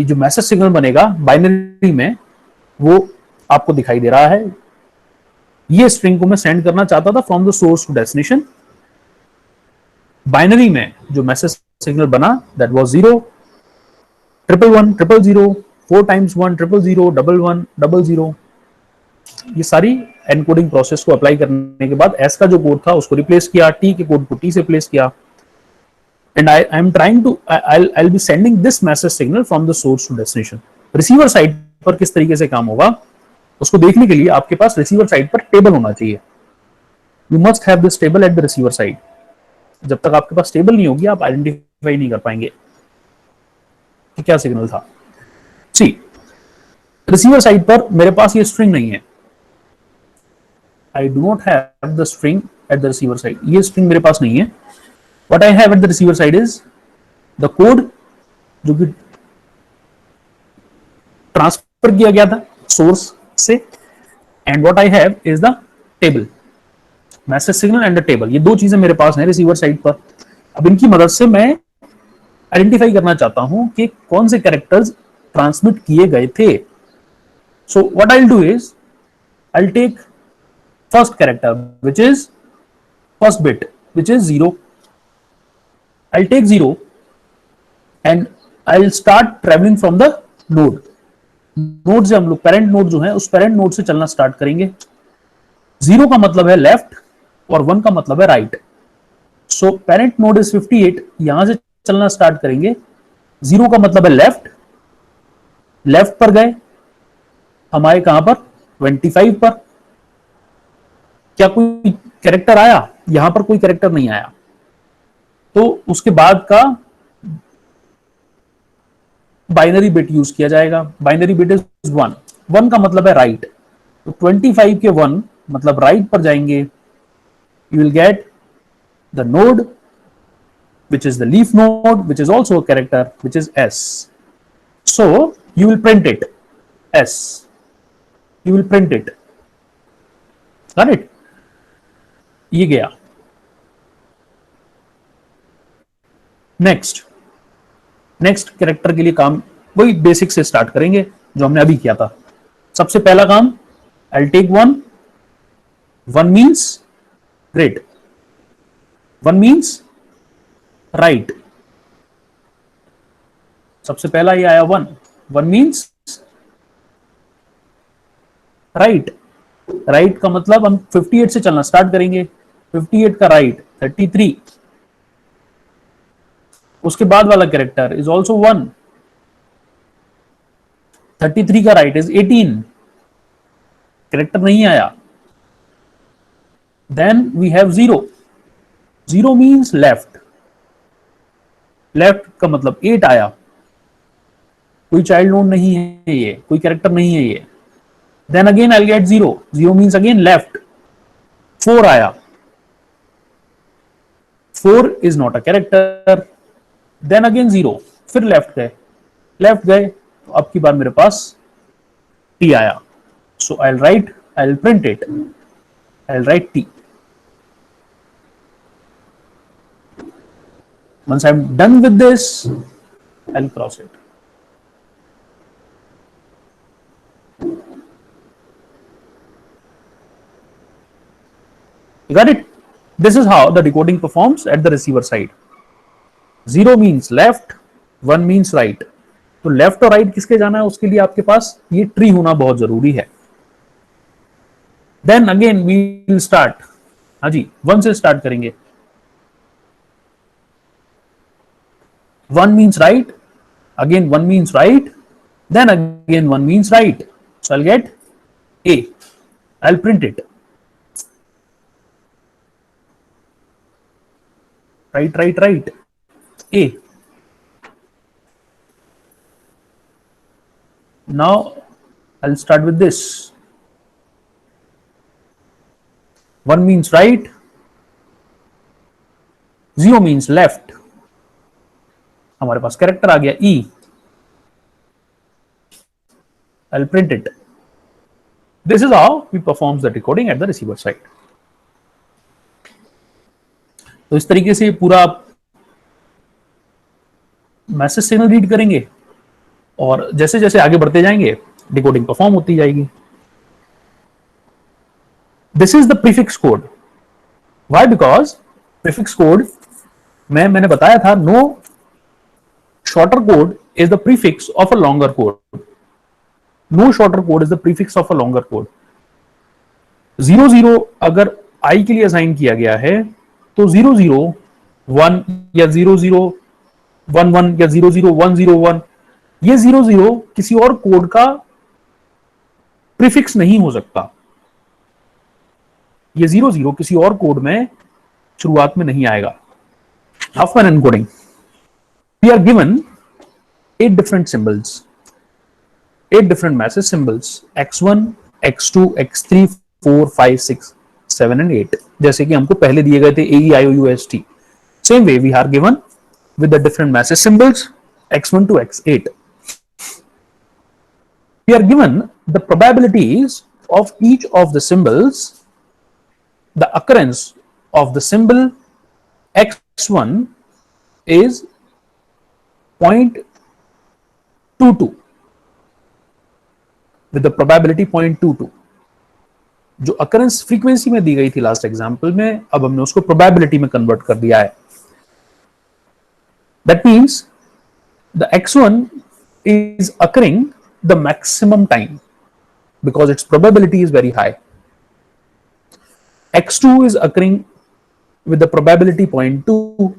S1: जो मैसेज सिग्नल बनेगा बाइनरी में वो आपको दिखाई दे रहा है. ये स्ट्रिंग को मैं सेंड करना चाहता था from the source to destination. Binary में जो मैसेज सिग्नल बना दैट वाज 0 111 000 4 times 1 000 11 00. ये सारी एनकोडिंग प्रोसेस को अप्लाई करने के बाद एस का जो कोड था उसको रिप्लेस किया, टी के कोड को टी से रिप्लेस किया, and I'm trying to I'll be sending this message signal from the source to destination. Receiver side पर किस तरीके से काम होगा उसको देखने के लिए आपके पास रिसीवर साइड पर टेबल होना चाहिए. You must have this table at the receiver side. जब तक आपके पास टेबल नहीं होगी आप आइडेंटिफाई नहीं कर पाएंगे कि क्या सिग्नल था. सी, रिसीवर साइड पर मेरे पास ये स्ट्रिंग नहीं है. I do not have the string at the receiver side. ये स्ट्रिंग मेरे पास नहीं है. What I have at the receiver side is the code जो कि ट्रांसफर किया गया था सोर्स से, and what I have is the table, message signal and the table. ये दो चीजें मेरे पास हैं रिसीवर साइड पर. अब इनकी मदद से मैं आइडेंटिफाई करना चाहता हूं कि कौन से कैरेक्टर्स ट्रांसमिट किए गए थे. So what I will do is I will take first character which is first bit which is 0. I'll take 0 and I'll start traveling from the node. Node से हम लोग पेरेंट नोड जो है उस parent node से चलना start करेंगे. 0 का मतलब है लेफ्ट और 1 का मतलब है right. So parent node is 58, यहां से चलना स्टार्ट करेंगे. 0 का मतलब है लेफ्ट, लेफ्ट पर गए, हम आए कहां पर 25 पर. क्या कोई कैरेक्टर आया? यहां पर कोई कैरेक्टर नहीं आया. तो उसके बाद का बाइनरी बिट यूज किया जाएगा. Binary bit is 1. 1 का मतलब है राइट, तो 25 के 1 मतलब राइट पर जाएंगे. You will get the node which is the leaf node, which is also a character, which is S. So you will print it S. You will print it. Got it? ये गया. Next character के लिए काम वही basic से start करेंगे जो हमने अभी किया था। सबसे पहला काम, I take one means great, one means right. सबसे पहला ये आया वन मीन्स राइट। राइट का मतलब हम 58 से चलना स्टार्ट करेंगे। 58 का राइट 33। उसके बाद वाला कैरेक्टर इज ऑल्सो 1। 33 का राइट इज 18। कैरेक्टर नहीं आया। Then we have 0। 0 means left. Left का मतलब 8 आया। कोई चाइल्ड नोड नहीं है, ये कोई कैरेक्टर नहीं है ये। Then again I get 0। 0 means again left. 4 आया। 4 is not a character. Then again 0, फिर लेफ्ट गए तो अब की बार मेरे पास T आया। So I print it, I write T। Once I'm done with this, I'll cross it. You got it? This is how the decoding performs at the receiver side. 0 means left, 1 means right. तो left और right किसके जाना है, उसके लिए आपके पास ये tree होना बहुत जरूरी है। Then again we will start, हाँ जी 1 से स्टार्ट करेंगे। 1 means right, again 1 means right, then again 1 means right. So I'll get A. I'll print it. Right. A. Now I'll start with this. 1 means right, 0 means left. हमारे पास character आ गया E. I'll print it. This is how we performs the decoding at the receiver side. तो इस तरीके से पूरा message signal read करेंगे और जैसे जैसे आगे बढ़ते जाएंगे डिकोडिंग परफॉर्म होती जाएगी। This is the prefix code. Why? Because prefix code में मैंने बताया था no shorter code is the prefix of a longer code. No shorter code is the prefix of a longer code. 00 अगर I के लिए assign किया गया है तो 001 या 0011 या 00101 ये 00 किसी और कोड का प्रीफिक्स नहीं हो सकता। ये 00 किसी और कोड में शुरुआत में नहीं आएगा। After encoding we are given 8 different symbols, 8 different message symbols, x1, x2, x3, 4, 5, 6, 7 and 8 जैसे कि हमको पहले दिए गए थे AEIOUST। Same way we are given with the different message symbols x1 to x8. We are given the probabilities of each of the symbols. The occurrence of the symbol x1 is 0.22 with the probability 0.22। जो occurrence frequency में दी गई थी last example में, अब हमने उसको probability में convert कर दिया है। That means the x1 is occurring the maximum time because its probability is very high. x2 is occurring with the probability 0.2,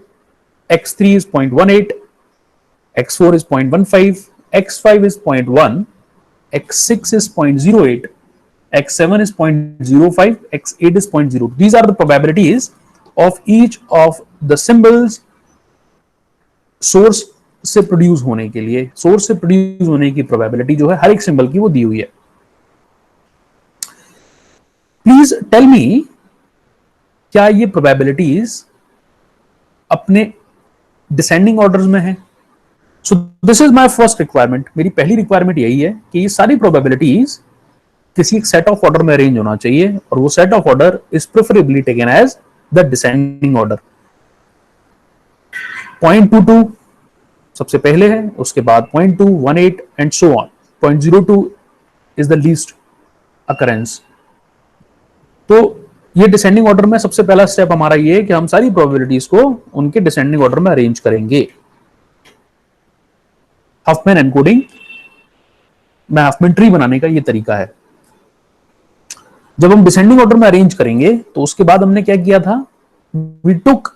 S1: x3 is 0.18, x4 is 0.15, x5 is 0.1, x6 is 0.08, x7 is 0.05, x8 is 0.0. These are the probabilities of each of the symbols source से produce होने के लिए। Source से produce होने की probability जो है हर एक सिंबल की वो दी हुई है। प्लीज टेल मी, क्या ये प्रोबेबिलिटीज अपने डिसेंडिंग ऑर्डर्स में है? सो this is my first requirement. मेरी पहली रिक्वायरमेंट यही है कि ये सारी प्रोबेबिलिटीज किसी एक सेट ऑफ ऑर्डर में अरेंज होना चाहिए और वो set of order is preferably taken as the descending order. 0.22 सबसे पहले है, उसके बाद 0.2, 1.8 and so on. 0.02 is the least occurrence. तो ये डिसेंडिंग ऑर्डर में सबसे पहला स्टेप हमारा ये है कि हम सारी प्रोबेबिलिटीज को उनके डिसेंडिंग ऑर्डर में अरेंज करेंगे. हफमैन एनकोडिंग में हफमैन ट्री बनाने का ये तरीका है. जब हम डिसेंडिंग ऑर्डर में अरेंज करेंगे तो उसके बाद हमने क्या किया था, we took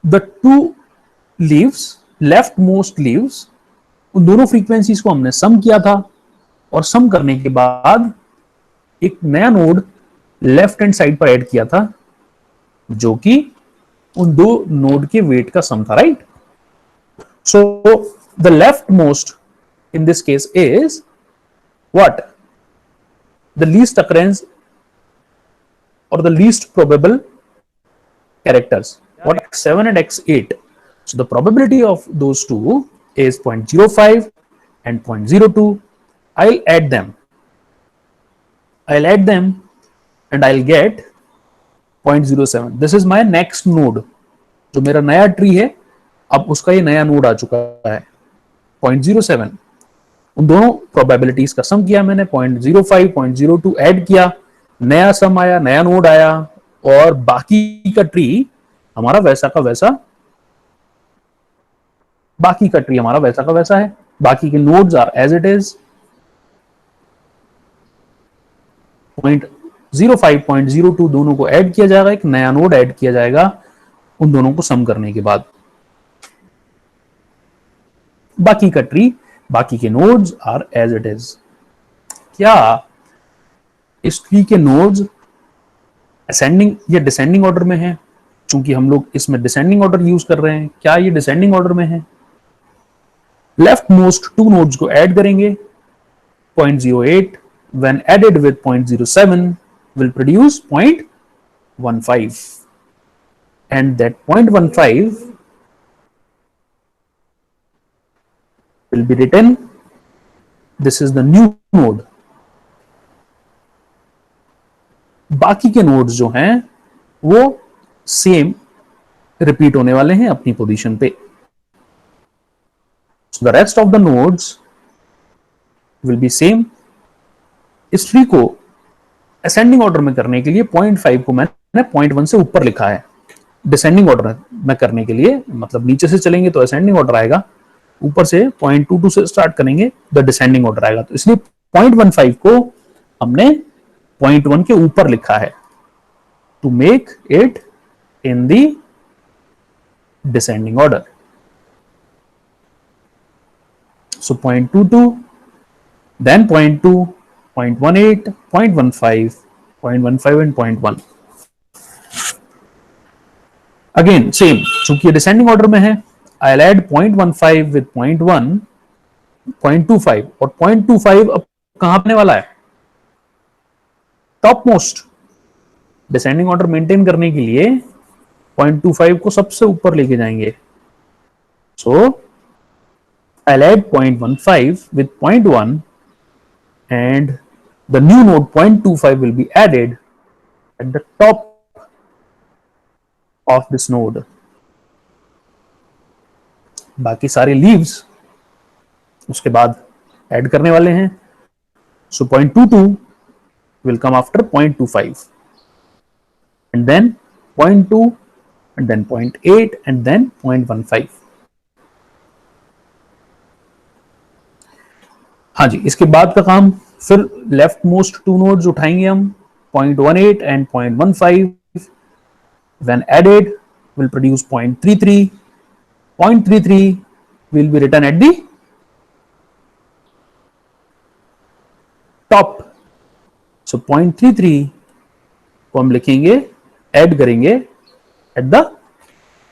S1: the two leaves, left most leaves, उन दोनों फ्रीक्वेंसीज को हमने सम किया था और सम करने के बाद एक नया नोड लेफ्ट हैंड साइड पर ऐड किया था जो कि उन दो नोड के वेट का सम था. Right. So the left most in this case is what? The least occurrence or the least probable characters. What? X7 and X8. So the probability of those two is 0.05 and 0.02. I'll add them and I'll get 0.07. This is my next node. जो मेरा नया tree है अब उसका ये नया node आ चुका है 0.07. उन दोनों प्रोबेबिलिटीज का सम किया मैंने, 0.05, 0.02 ऐड किया, नया सम आया, नया नोड आया और बाकी का ट्री हमारा वैसा का वैसा, बाकी का ट्री हमारा वैसा का वैसा है. बाकी के nodes are as it is. 0.05, 0.02 दोनों को ऐड किया जाएगा, एक नया नोड ऐड किया जाएगा उन दोनों को सम करने के बाद. बाकी का ट्री, बाकी के nodes are as it is. क्या इस ट्री के नोड्स असेंडिंग या डिसेंडिंग ऑर्डर में है? क्योंकि हम लोग इसमें डिसेंडिंग ऑर्डर यूज कर रहे हैं, क्या ये डिसेंडिंग ऑर्डर में है? लेफ्ट मोस्ट टू नोड्स को ऐड करेंगे. 0.08 when added with 0.07 will produce 0.15 and that 0.15 will be written, this is the new node. बाकी के नोड्स जो हैं वो सेम रिपीट होने वाले हैं अपनी पोजीशन पे. So the rest of the nodes will be same. इस ट्री को असेंडिंग ऑर्डर में करने के लिए 0.5 को मैंने 0.1 से ऊपर लिखा है. डिसेंडिंग ऑर्डर में करने के लिए मतलब नीचे से चलेंगे तो असेंडिंग ऑर्डर आएगा, ऊपर से 0.22 से स्टार्ट करेंगे द डिसेंडिंग ऑर्डर आएगा. तो इसलिए 0.15 को हमने 0.1 के ऊपर लिखा है to make it in the descending order. So 0.22, then 0.2, 0.18, 0.15, 0.15 and 0.1. Again same, चूंकि डिसेंडिंग ऑर्डर में है, I'll add 0.15 with 0.1, 0.25 और 0.25 अब कहां आने वाला है? Top most. Descending order maintain करने के लिए 0.25 को सबसे ऊपर लेके जाएंगे. सो I'll add 0.15 with 0.1 and the new node 0.25 will be added at the top of this node. बाकी सारे लीव्स उसके बाद ऐड करने वाले हैं. So 0.22 will come after 0.25 and then 0.2 and then 0.8 and then 0.15. हाँ जी, इसके बाद का काम फिर लेफ्ट मोस्ट टू नोड्स उठाएंगे हम 0.18 and 0.15. when added will produce 0.33. 0.33 will be written at the top. so 0.33 को हम लिखेंगे, ऐड करेंगे at the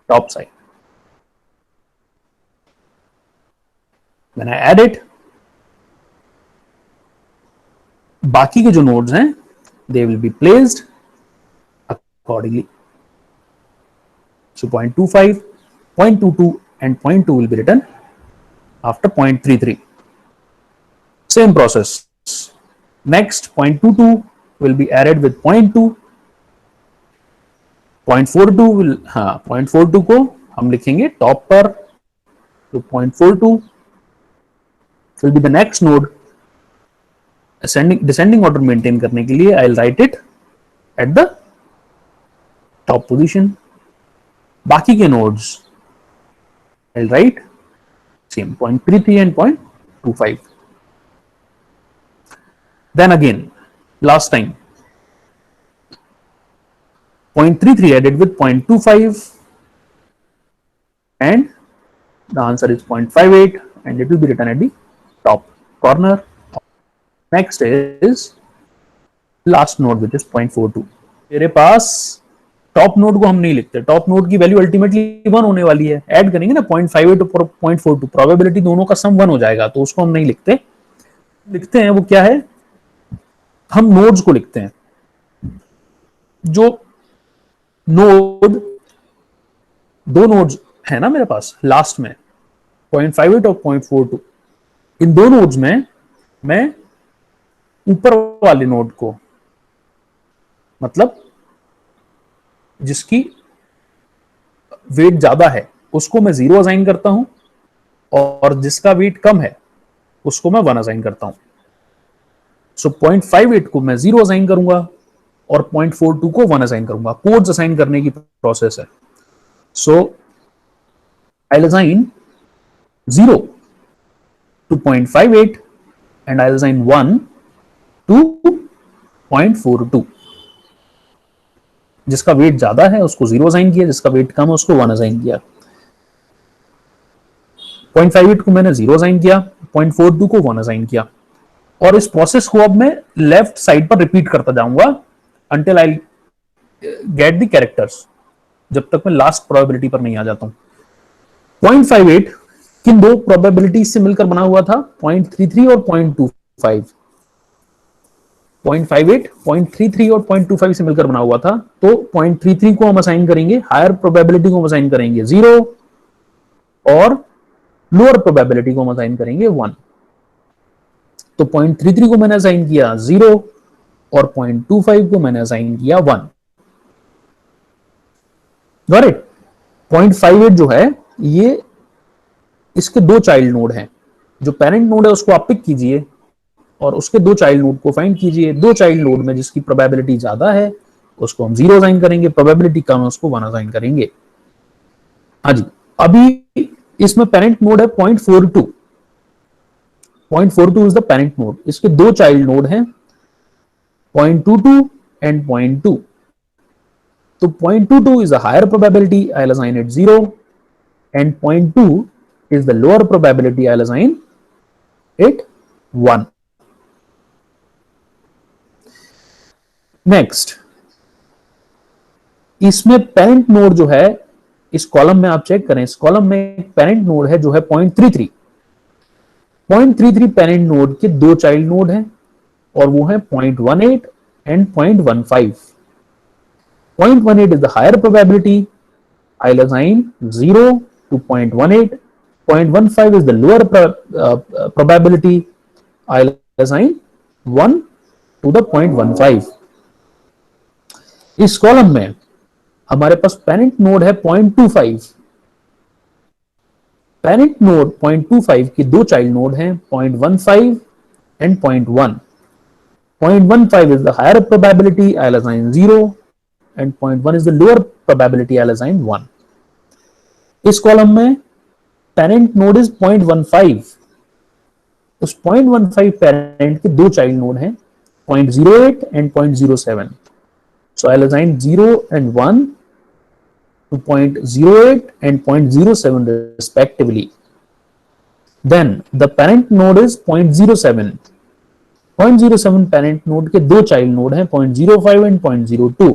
S1: top side. when I add it, बाकी के जो नोड्स हैं they will be placed accordingly. so 0.25, 0.22 and 0.2 will be written after 0.33. same process. next 0.22 will be added with 0.2. 0.42 will 0.42 को हम लिखेंगे टॉप पर, तो 0.42 will be the next node. Descending order maintain करने के लिए I'll write it at the top position. बाकी के nodes I'll write same 0.33 and 0.25. Then again, last time 0.33 added with 0.25 and the answer is 0.58 and it will be written at the top corner. Next is last node which is 0.42. मेरे पास top node को हम नहीं लिखते, top node की value ultimately 1 होने वाली है, add करेंगे ना 0.58 और 0.42, प्रोबेबिलिटी दोनों का सम 1 हो जाएगा, तो उसको हम नहीं लिखते। लिखते हैं वो क्या है, हम नोड्स को लिखते हैं। जो नोड, दो नोड्स है ना मेरे पास लास्ट में 0.58 और 0.42, इन दो नोड्स में मैं ऊपर वाले नोड को, मतलब जिसकी वेट ज्यादा है उसको मैं 0 असाइन करता हूं, और जिसका वेट कम है उसको मैं 1 असाइन करता हूं। सो 0.58 को मैं 0 असाइन करूंगा और 0.42 को 1 असाइन करूंगा। कोड्स असाइन करने की प्रोसेस है। सो I'll assign 0 to 0.58 and I'll assign 1 to 0.42। जिसका वेट ज्यादा है उसको 0 असाइन किया, जिसका वेट कम है उसको 1 असाइन किया। 0.58 को मैंने 0 असाइन किया, 0.42 को 1 असाइन किया, और इस प्रोसेस को अब मैं लेफ्ट साइड पर रिपीट करता जाऊंगा until I get the characters, जब तक मैं लास्ट प्रोबेबिलिटी पर नहीं आ जाता हूं। 0.58 किन दो प्रोबेबिलिटी से मिलकर बना हुआ था, 0.33 और 0.25। 0.58, 0.33 और 0.25 से मिलकर बना हुआ था, तो 0.33 को हम असाइन करेंगे, हायर प्रोबेबिलिटी को हम असाइन करेंगे 0 और लोअर प्रोबेबिलिटी को हम असाइन करेंगे 1। तो 0.33 को मैंने असाइन किया 0 और 0.25 को मैंने असाइन किया 1। Got it. 0.58 जो है ये इसके दो चाइल्ड नोड हैं, जो पेरेंट नोड है उसको आप पिक कीजिए और उसके दो चाइल्ड नोड को फाइंड कीजिए। दो चाइल्ड नोड में जिसकी प्रोबेबिलिटी ज्यादा है उसको हम 0 असाइन करेंगे, प्रोबेबिलिटी कम है उसको 1 असाइन करेंगे। हाँ जी, अभी इसमें पेरेंट नोड है 0.42। 0.42 इज द पेरेंट नोड। इसके दो चाइल्ड नोड हैं 0.22 एंड 0.2। तो 0.22 is a higher probability, I'll assign it 0, and 0.2 is the lower probability, I'll assign it 1. Next, इसमें पेरेंट नोड जो है, इस कॉलम में आप चेक करें, इस कॉलम में पेरेंट नोड है जो है 0.33। 0.33 पेरेंट नोड के दो चाइल्ड नोड हैं और वो है 0.18 and 0.15। 0.18 is the higher probability, I'll assign 0 to 0.18. 0.15 is the lower probability, I'll assign 1 to the 0.15। इस कॉलम में हमारे पास पेरेंट नोड है 0.25। पेरेंट नोड 0.25 की दो चाइल्ड नोड हैं 0.15 and 0.1। 0.15 is the higher probability, I'll assign 0, and 0.1 is the lower probability, I'll assign 1। इस column में parent node is 0.15। उस 0.15 पेरेंट के दो चाइल्ड नोड हैं 0.08 and 0.07। So I'll assign 0 and 1 to 0.08 and 0.07 respectively. Then the parent node is 0.07. 0.07 parent node के दो child node हैं 0.05 and 0.02।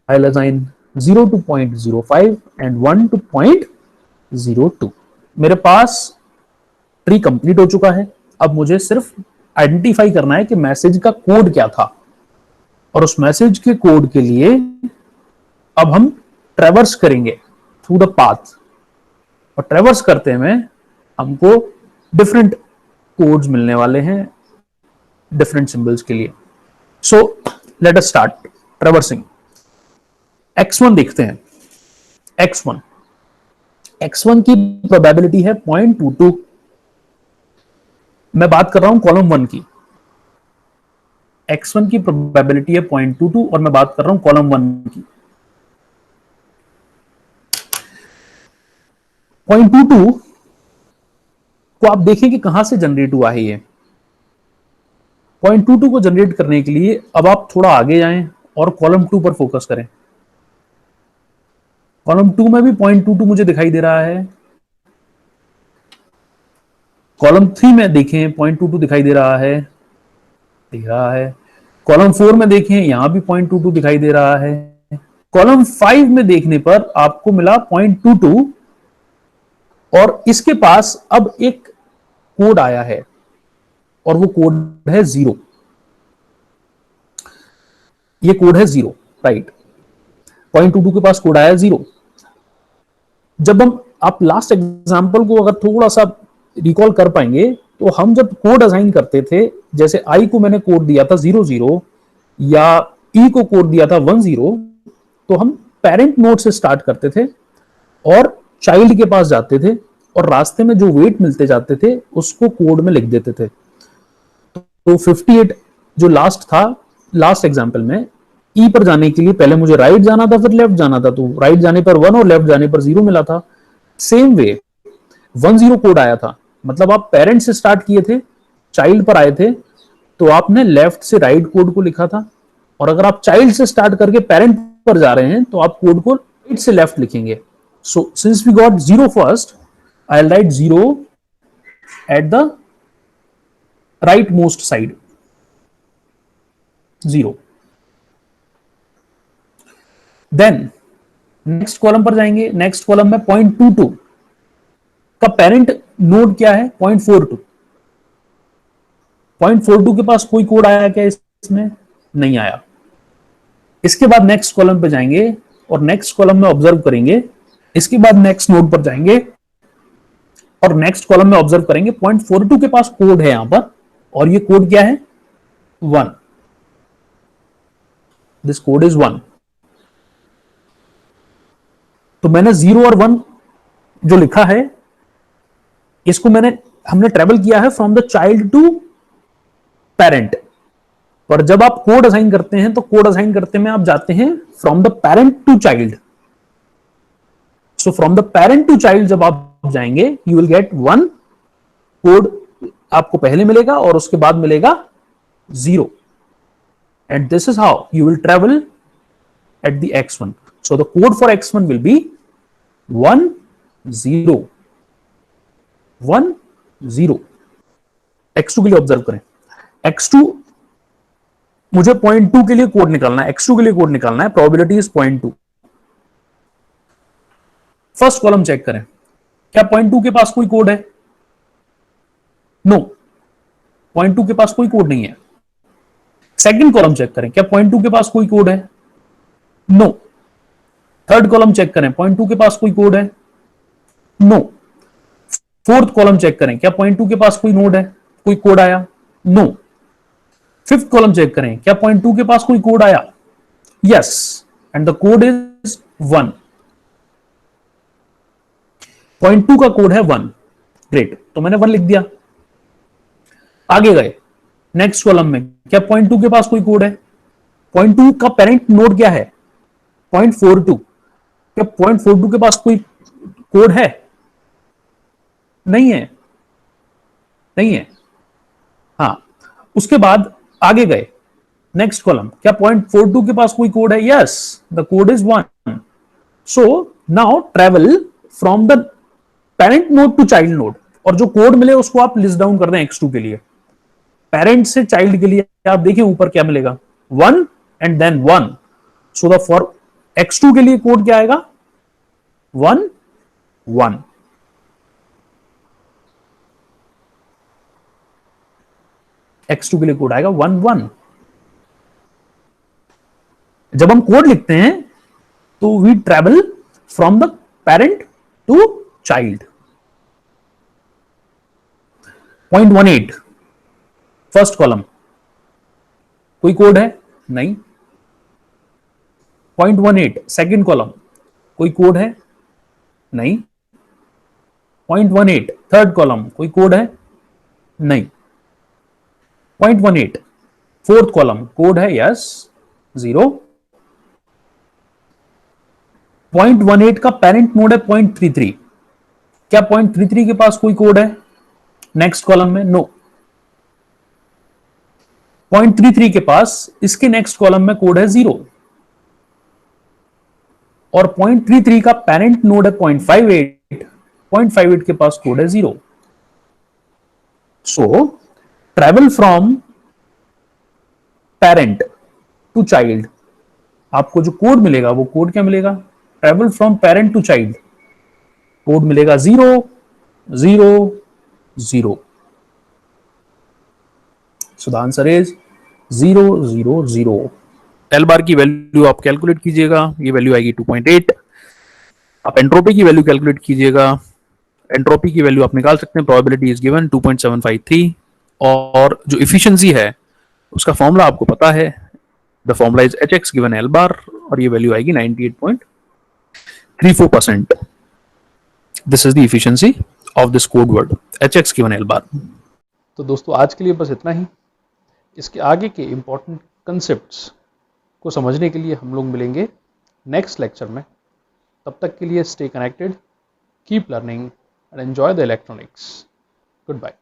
S1: I'll assign 0 to 0.05 and 1 to 0.02। मेरे पास ट्री कंप्लीट हो चुका है। अब मुझे सिर्फ आइडेंटिफाई करना है कि मैसेज का कोड क्या था, और उस मैसेज के कोड के लिए अब हम ट्रैवर्स करेंगे थ्रू द पाथ, और ट्रैवर्स करते हुए हमको डिफरेंट कोड्स मिलने वाले हैं डिफरेंट सिंबल्स के लिए। So let us start traversing. X1 देखते हैं। x1, x1 की प्रोबेबिलिटी है 0.22। मैं बात कर रहा हूं कॉलम 1 की, x1 की प्रोबेबिलिटी है 0.22 और मैं बात कर रहा हूं कॉलम 1 की। 0.22 को आप देखें कि कहां से जनरेट हुआ है। ये 0.22 को जनरेट करने के लिए अब आप थोड़ा आगे जाएं और कॉलम 2 पर फोकस करें। कॉलम 2 में भी 0.22 मुझे दिखाई दे रहा है। कॉलम 3 में देखें 0.22 दिखाई दे रहा है, कॉलम 4 में देखें यहां भी 0.22 दिखाई दे रहा है। कॉलम 5 में देखने पर आपको मिला 0.22 और इसके पास अब एक कोड आया है और वो कोड है 0। ये कोड है 0, राइट। 0.22 के पास कोड आया 0। जब हम आप लास्ट एग्जांपल को अगर थोड़ा सा रिकॉल कर पाएंगे तो हम जब कोड असाइन करते थे, जैसे आई को मैंने कोड दिया था 00 या ई को कोड दिया था 10, तो हम पेरेंट नोड से स्टार्ट करते थे और चाइल्ड के पास जाते थे और रास्ते में जो वेट मिलते जाते थे उसको कोड में लिख देते थे। तो 58 जो लास्ट था, लास्ट एग्जांपल में ई पर जाने के लिए पहले मुझे राइट जाना था फिर लेफ्ट जाना था, तो राइट जाने पर 1 और लेफ्ट जाने पर 0 मिला था। सेम वे 10 कोड आया था, मतलब आप पेरेंट से स्टार्ट किए थे, चाइल्ड पर आए थे तो आपने लेफ्ट से राइट कोड को लिखा था, और अगर आप चाइल्ड से स्टार्ट करके पेरेंट पर जा रहे हैं तो आप कोड को राइट से लेफ्ट लिखेंगे। So since we got 0 first, I will write 0 at the right most side, 0। Then next column पर जाएंगे। नेक्स्ट कॉलम में 0.22 का पेरेंट नोड क्या है? 0.42। 0.42 के पास कोई कोड आया क्या? इसमें नहीं आया। इसके बाद नेक्स्ट कॉलम पे जाएंगे और नेक्स्ट कॉलम में ऑब्जर्व करेंगे। इसके बाद नेक्स्ट नोड पर जाएंगे और नेक्स्ट कॉलम में ऑब्जर्व करेंगे 0.42 के पास कोड है यहां पर, और ये कोड क्या है? 1। This code is 1। तो मैंने 0 और 1 जो लिखा है इसको हमने ट्रेवल किया है from the child to parent. पर जब आप कोड असाइन करते हैं तो कोड असाइन करते में आप जाते हैं from the parent to child. So from the parent to child जब आप जाएंगे यू विल गेट 1 कोड, आपको पहले मिलेगा और उसके बाद मिलेगा 0, and this is how you will travel at the x1। So the code for x1 will be 1 0 1 0। x2 के लिए ऑब्जर्व करें। x2 मुझे 0.2 के लिए कोड निकालना है, x2 के लिए कोड निकालना है, probability is 0.2। First column check करें, क्या 0.2 के पास कोई कोड है? नो, 0.2 के पास कोई कोड नहीं है। सेकंड कॉलम चेक करें, क्या 0.2 के पास कोई कोड है? नो। थर्ड कॉलम चेक करें, 0.2 के पास कोई कोड है? नो। फोर्थ कॉलम चेक करें, क्या 0.2 के पास कोई नोड है, कोई कोड आया? नो। फिफ्थ कॉलम चेक करें, क्या 0.2 के पास कोई कोड आया? Yes, and the code is 1। 0.2 का कोड है 1। ग्रेट, तो मैंने 1 लिख दिया। आगे गए नेक्स्ट कॉलम में, क्या 0.2 के पास कोई कोड है? 0.2 का पेरेंट नोड क्या है? 0.42। क्या 0.42 के पास कोई कोड है? नहीं है, नहीं है। हाँ, उसके बाद आगे गए नेक्स्ट कॉलम, क्या 0.42 के पास कोई कोड है? Yes, the code is 1। So now travel from the parent node to child node, और जो कोड मिले उसको आप लिस्ट डाउन कर दें x2 के लिए। पेरेंट से चाइल्ड के लिए आप देखें ऊपर क्या मिलेगा? 1 and then 1। So the for x2 के लिए कोड क्या आएगा? 1 1। x2 के लिए कोड आएगा 1 1। जब हम कोड लिखते हैं तो we travel from the parent to child. 0.18 first column, कोई कोड है? नहीं। 0.18 सेकंड कॉलम, कोई कोड है? नहीं। 0.18 थर्ड कॉलम कोई कोड है? नहीं। 0.18 फोर्थ कॉलम कोड है? यस। 0। 0.18 का पेरेंट नोड है 0.33, क्या 0.33 के पास कोई कोड है नेक्स्ट कॉलम में? नो। 0.33 के पास इसके नेक्स्ट कॉलम में कोड है 0, और 0.33 का पेरेंट नोड है 0.58, 0.58 के पास कोड है 0। So travel from parent to child, आपको जो कोड मिलेगा वो कोड क्या मिलेगा? Travel from parent to child, code मिलेगा 0 0 0। So the answer is 0 0 0। L bar की वैल्यू आप कैलकुलेट कीजिएगा, ये वैल्यू आएगी 2.8। आप एंट्रोपी की वैल्यू कैलकुलेट कीजिएगा, एंट्रोपी की वैल्यू आप निकाल सकते हैं, प्रोबेबिलिटी इज गिवन 2.753, और जो इफिशिएंसी है उसका फॉर्मूला आपको पता है, the formula is HX given L बार, और ये वैल्यू आएगी 98.34%। This is the efficiency of this code word HX given L बार। तो दोस्तों आज के लिए बस इतना ही। इसके आगे के इंपॉर्टेंट कंसेप्ट्स को समझने के लिए हम लोग मिलेंगे नेक्स्ट लेक्चर में। तब तक के लिए stay connected, keep learning and enjoy the electronics. Good bye.